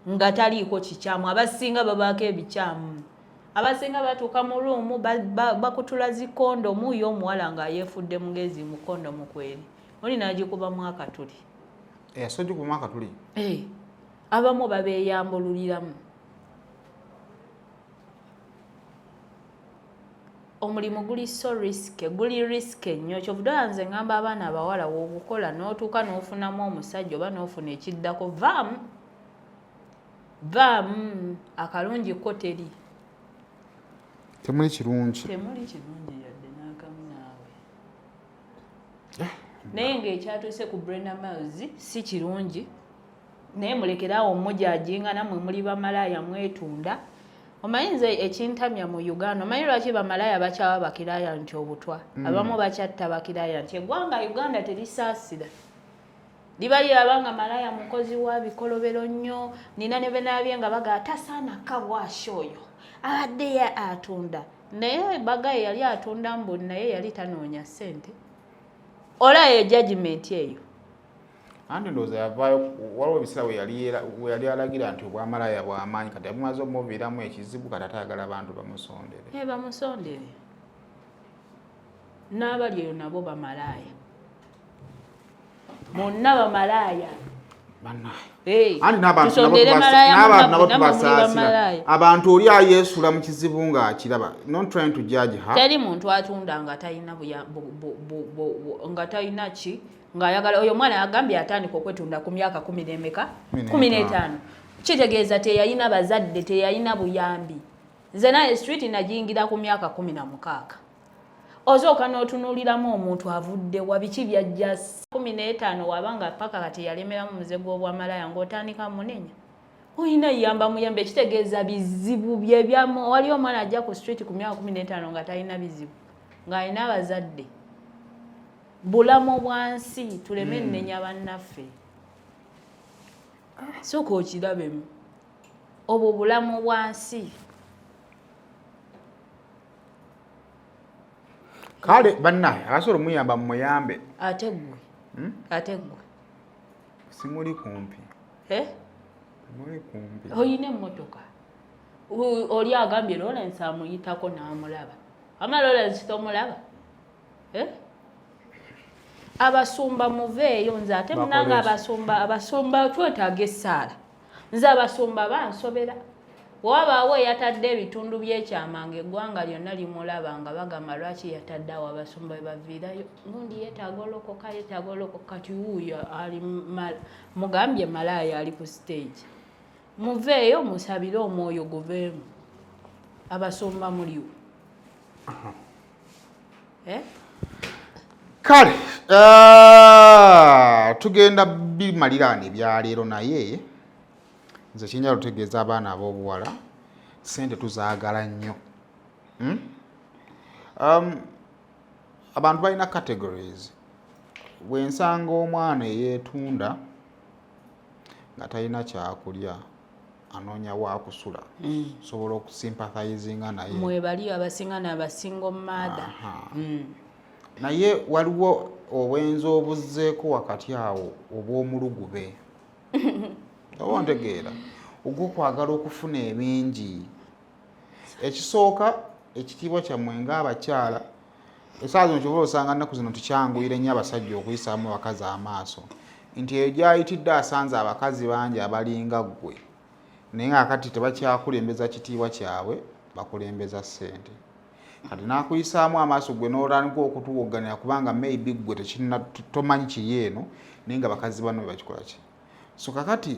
nga taliiko kikyamu abasinga babaako ebikyamu abasinga batuuka mu luumu bakutula zikondomu yo omuwala nga yeefudde mugezi mu kondomu kweri oli n'agikubamu akatuli yasogikubamu akatuli abamu babeeyambululiramu omulimu guli so riske guli riske nnyo kyovuddala nze ngamba abaana abawala w'ogukola n'otuuka n'ofunamu omusajja oba n'ofuna ekiddako vaamu akalungi ko teri temuli kirungi yadde n'akamu naawe naye ng'ekyatuuse ku Brenda Miles si kirungi naye mulekerawo omujajinga nammwe muli bamalaaya mwetunda omanyi nze ekintamya mu Uganda omanyi lwaki bamalaaya bakyawa bakiraaya nti obutwa abamu bakyatta bakiraaya nti eggwanga Uganda terisaasira liba lyabanga malaaya mukozi wa bikolobero nnyo nina ne benaabye nga baga tasaana kabwashi oyo abadde ye atunda naye bagaye yali atunda mbu naye yali tanoonya ssente olayo judgment eyo andi ndowooza yavaayo waliwo ebiseera we yali alagira nti obwamalaaya bw'amaanyi kati abumaze omuviiramu ekizibu kati atayagala abantu bamusondere bamusondere n'abali eyo nabo bamalaaya bonna bamalaaya andi n'abantu nabo tubasaasira abantu oli ayeesula mu kizibu ng'akiraba not trying to judge her teri muntu atunda nga talina nga talina ki ng'ayagala oyo mwana yagambye atandika okwetunda ku myaka 15 kitegeeza teyalina bazadde teyalina buyambi nze naye street najingira ku myaka 16 ozooka n'otunuuliramu omuntu avudde wa biki byajja 15 wabanga paka kati yalemeramu muze gw'obwamalaaya ng'otandika munenya oyina yamba muyambe ekitegeeza bizibu byebyamu wali omwana ajja ku street ku myaka 15 nga talina bizibu ng'alina abazadde bulamu bwansi tuleme nnenya bannaffe sooka okirabemu obwo bulamu bwansi kale bannaye abasobola omuyamba mumuyambe ate gwe simuli kumpi muli kumpi oyina emmotoka oli agambye Lawrence amuyitako n'amulaba ama Lawrence tomulaba abasumba muveeyo nze ate munanga abasumba twetaaga essaala nze abasumba bansobera wabaawo yatadde ebitundu by'ekyama ng'eggwanga lyonna limulaba nga bagamba lwaki yatadde awo abasumba baviirayo gundi yeetaaga olokoka kati wuuyo ali mugambye malaaya ali ku stage muveeyo musabire omwoyo guveemu abasumba muliwo kale tugenda bimaliraana ebyaleero naye nze kinyala tutegeeza abaana ab'obuwala sente tuzaagala nnyo abantu balina categories bwensanga omwana eyeetunda nga talina kyakulya anoonya waakusula sobola okusympathizinga naye mwebali abasinga n'abasingo maada naye waliwo obwenzi obuzzeeko wakati awo obw'omulugube oba ntegeera ogw'okwagala okufuna ebingi ekisooka ekitiibwa kyammwe ng'abakyala esaawa zino kyobola osanga nnaku zino tukyanguyire nnyo abasajja okuyisaamu abakazi amaaso nti eyo gyayitidde asanze abakazi bangi abalinga ggwe naye nga kati tebakyakulembeza kitiibwa kyabwe bakulembeza ssente kati n'akuyisaamu amaaso gwe n'olandika okutuwogganira kubanga maybe ggwe tomanyi kiri eno naye nga bakazi bano be bakikola ki so kakati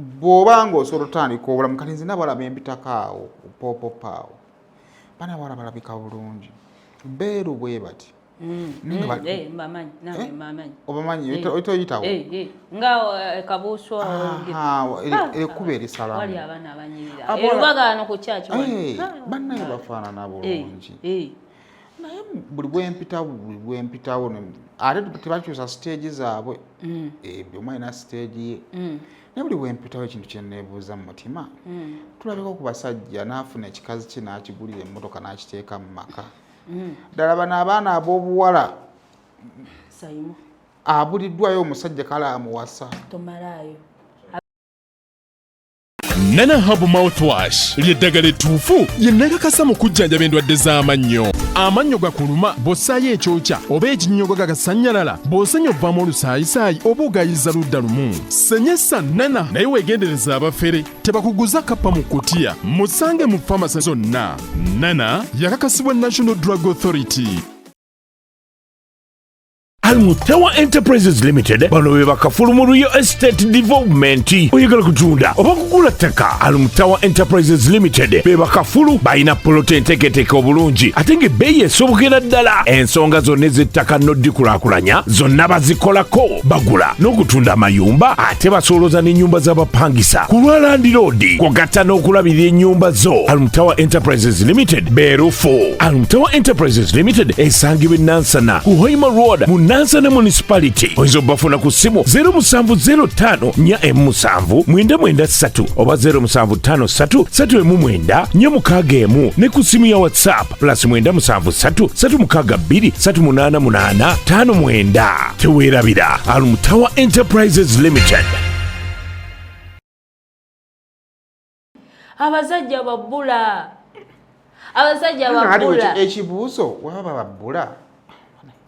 bw'oba ng'osobola otandika obulamu kati nzina balaba empitako awo poopopaawo bana bawala balabika bulungi beeru bwe bati Mamanyi nange mamanyi obamanyi oyitawo nga kabuuswa ekuba erisalamu wali abaana abanyirira erubagano ku kyaki bannaye bafaanana bulungi naye buli bwempitawo ate tebakyusa siteegi zaabwe omu alina siteegi ye naye buli bwempitawo ekintu kyenneebuuza mu mutima tulabeko ku basajja n'afuna ekikazi kye n'akigulira emmotoka n'akiteeka mu maka ddala bano abaana ab'obuwala abuliddwayo omusajja kale amuwasa tomalaayo Nana Hub Mouthwash ly'eddagala ettuufu lye nakakasa mu kujjanjaba endwadde z'amannyo. Amannyo gakuluma bw'ossaayo ekyokya oba ekinnyogo gagasanyalala bw'osenya ovaamu olusaayisaayi oba ogayiza ludda lumu. Senyesa Nana naye weegendereza abafere tebakuguza kappa mu kutiya musange mu famasi zonna. Nana yakakasibwa National Drug Authority. Almutawa Enterprises Limited bano be bakafulu mu Real Estate Development. Oyagala kutunda oba kugula ttaka, Almutawa Enterprises Limited be bakafulu balina polote enteeketeeke obulungi ate ng'ebbeeyi esobokera ddala. Ensonga zonna ez'ettaka n'oddikulaakulanya zonna bazikolako. Bagula n'okutunda amayumba ate basolooza n'ennyumba z'abapangisa ku lwa Land Road kw'ogatta n'okulabirira ennyumba zo. Almutawa Enterprises Limited beerufu. Almutawa Enterprises Limited esangibwa e Nansana ku Hoima Road mu Nansana Municipality. Oyinza obbafuna ku ssimu 0705479993 oba 0753394661 ne ku ssimu ya WhatsApp +973623889. Teweerabira Almutawa Enterprises Limited. abasajja babbula ekibuuzo waba babbula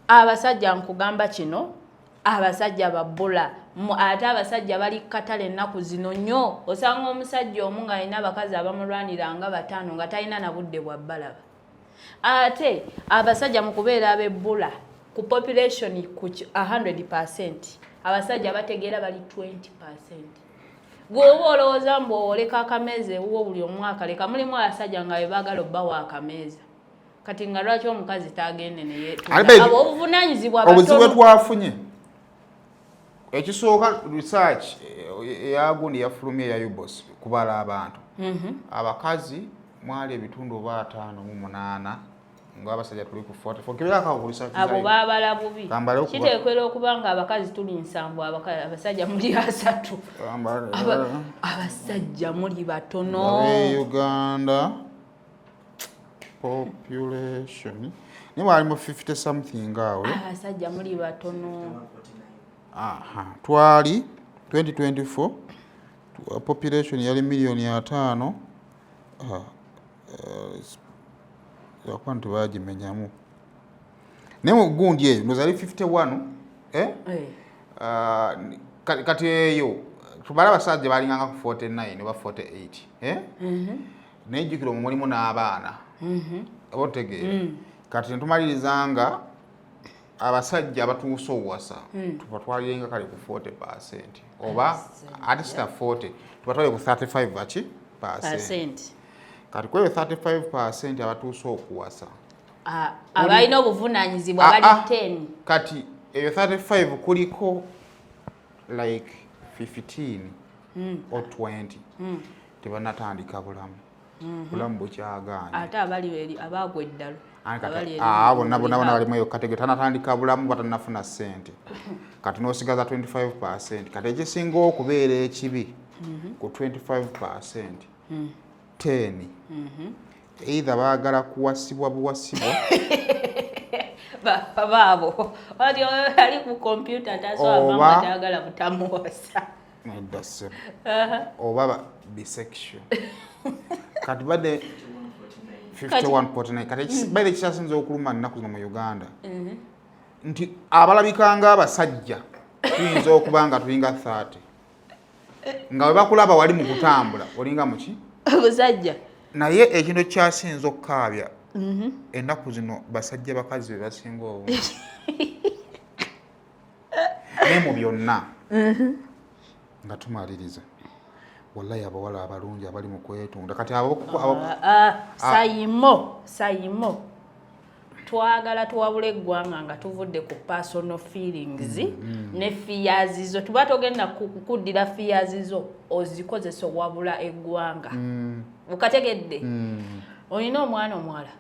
abasajja nkugamba kino abasajja babbula ate abasajja bali katale ennaku zino nnyo osanga omusajja omu nga alina abakazi abamulwanira nga 5 nga talina na budde bwa bbalaba ate abasajja mu kubeera abebbula ku population ku 100% abasajja bategeera bali 20%. Gwoba olowooza mbu oleka akameeza ewuwo buli omwaka leka mulimu abasajja nga bebaagala obbawa akameeza kati nga lwaki omukazi tagende neyetuula obuvunanyizibwa obuzibu bwe twafunye ekisooka research eyagundi yafulumye eya UBOS kubala abantu abakazi mwali ebitundu 58 ng'abasajja tuli ku 44 kibirakawo abo baabala bubi kiteekwera okuba nga abakazi tuli 7 abasajja muli 3 abasajja muli batono Uganda population ni wali mu 50 something awe abasajja muli batono twali 2024 population yali 5,000,000 yakwantu bagimenyamu ne mu gundi eyo nozali 51 kati eyo tubala abasajja balinganga ku 49 oba 48 nejjukira mulimu n'abaana otegeera kati netumalirizanga abasajja abatuusa owasa tubatwalirenga kale ku 40% oba ate sita 40 tubatwale ku 35 kati kweyo 35% abatuusa okuwasa abalina obuvunanyizibwa bali 10 kati eyo 35 kuliko like 15 or 20 tebanatandika bulamu bulamu bukyagaanye ate abali abagwa eddalo bonna balimu eyo kategori tanatandika bulamu batanafuna ssente kati n'osigaza 25%. Kati ekisinga okubeera ekibi ku 25% 10 either baagala kuwasibwa buwasibwa baabo ali ku kompyuta tasoba atagala butamuwasa oba bisection kati badde 51.9 kati badde ekyasinze okuluma ennaku zino mu Uganda nti abalabikanga abasajja tuyinza okuba nga tulinga 30 nga bwe bakulaba wali mu kutambula olinga muki abasajja naye ekintu kyasinze okukaabya ennaku zino basajja bakazi be basinga obungi ne mu byonna nga tumaliriza wallahi abawala abalungi abali mu kwetunda kati sayimo twagala tuwabula eggwanga nga tuvudde ku personal feelings ne fears zo tuba togenda kukuddira fears zo ozikozesa owabula eggwanga ukategedde olina omwana omuwala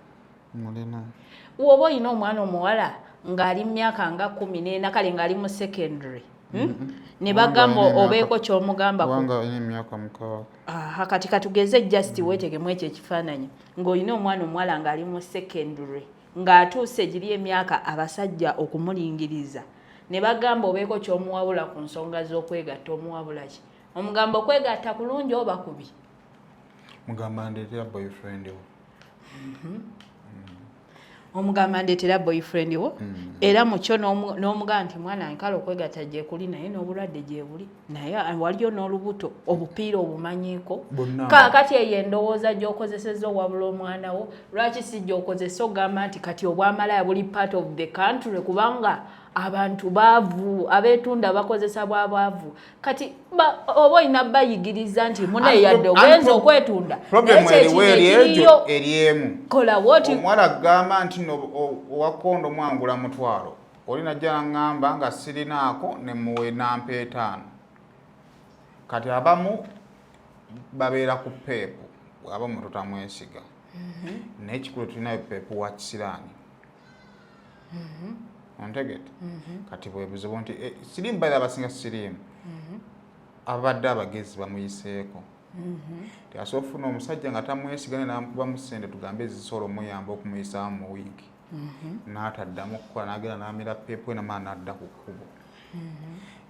woba olina omwana omuwala ng'ali myaka nga 14 kale ng'ali mu secondary ne bagamba obeeko ky'omugamba kati katugeze just weetegemu ekyo ekifaananyi ng'olina omwana omuwala ng'ali mu secondary ng'atuuse giri emyaka abasajja okumulingiriza ne bagamba obeeko ky'omuwabula ku nsonga z'okwegatta omuwabula ki omugamba okwegatta kulungi oba kubi mugamba ndeetera boyfriend wo omugamba ndeetera boyfriend wo era mukyo n'omugamba nti mwana nkala okwegatta gye kuli naye n'obulwadde gye buli naye waliyo n'olubuto obupiira obumanyiiko kati eyo endowooza gy'okozesezza owabula omwana wo lwaki si gy'okozesa ogamba nti kati obwamalaya buli part of the country kubanga abantu baavu abeetunda bakozesa bwabwavu kati oba olina bayigiriza nti munaye yadde ogenza okwetunda ekyo eriemu kola woti omuwala agamba nti owakondo mwangula mutwalo olina jja ngamba nga sirinaako ne muwe nampa 5 kati abamu babeera ku peepu abamu tutamwesiga naye kikulu tulinayo peepu wa kisiraani ontegete kati bwe buzibu nti sirimu baira abasinga sirimu abadde abagezi bamuyiseeko asobola okufuna omusajja nga tamwesigane namukuba mu ssente tugambe ezisobola omuyamba okumuyisaamu mu wiiki n'ataddamu okukola n'agenda n'amira peepu enamala n'adda ku kkubo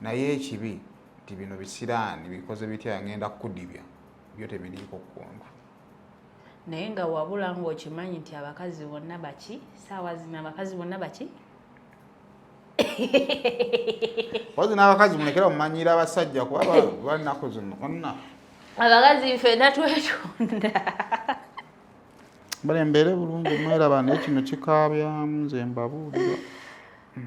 naye ekibi nti bino bisiraani bikoze bitya ngenda kukudibya byo tebiriiko kkundu naye nga wabula ng'okimanyi nti abakazi bonna baki saawa zino abakazi bonna baki ozi n'abakazi mulekera omumanyira abasajja kuba balinaku zino onna abakazi ffenna twetunda bale mbeere bulungi mweraba naye kino kikaabyamu nze mbabuulira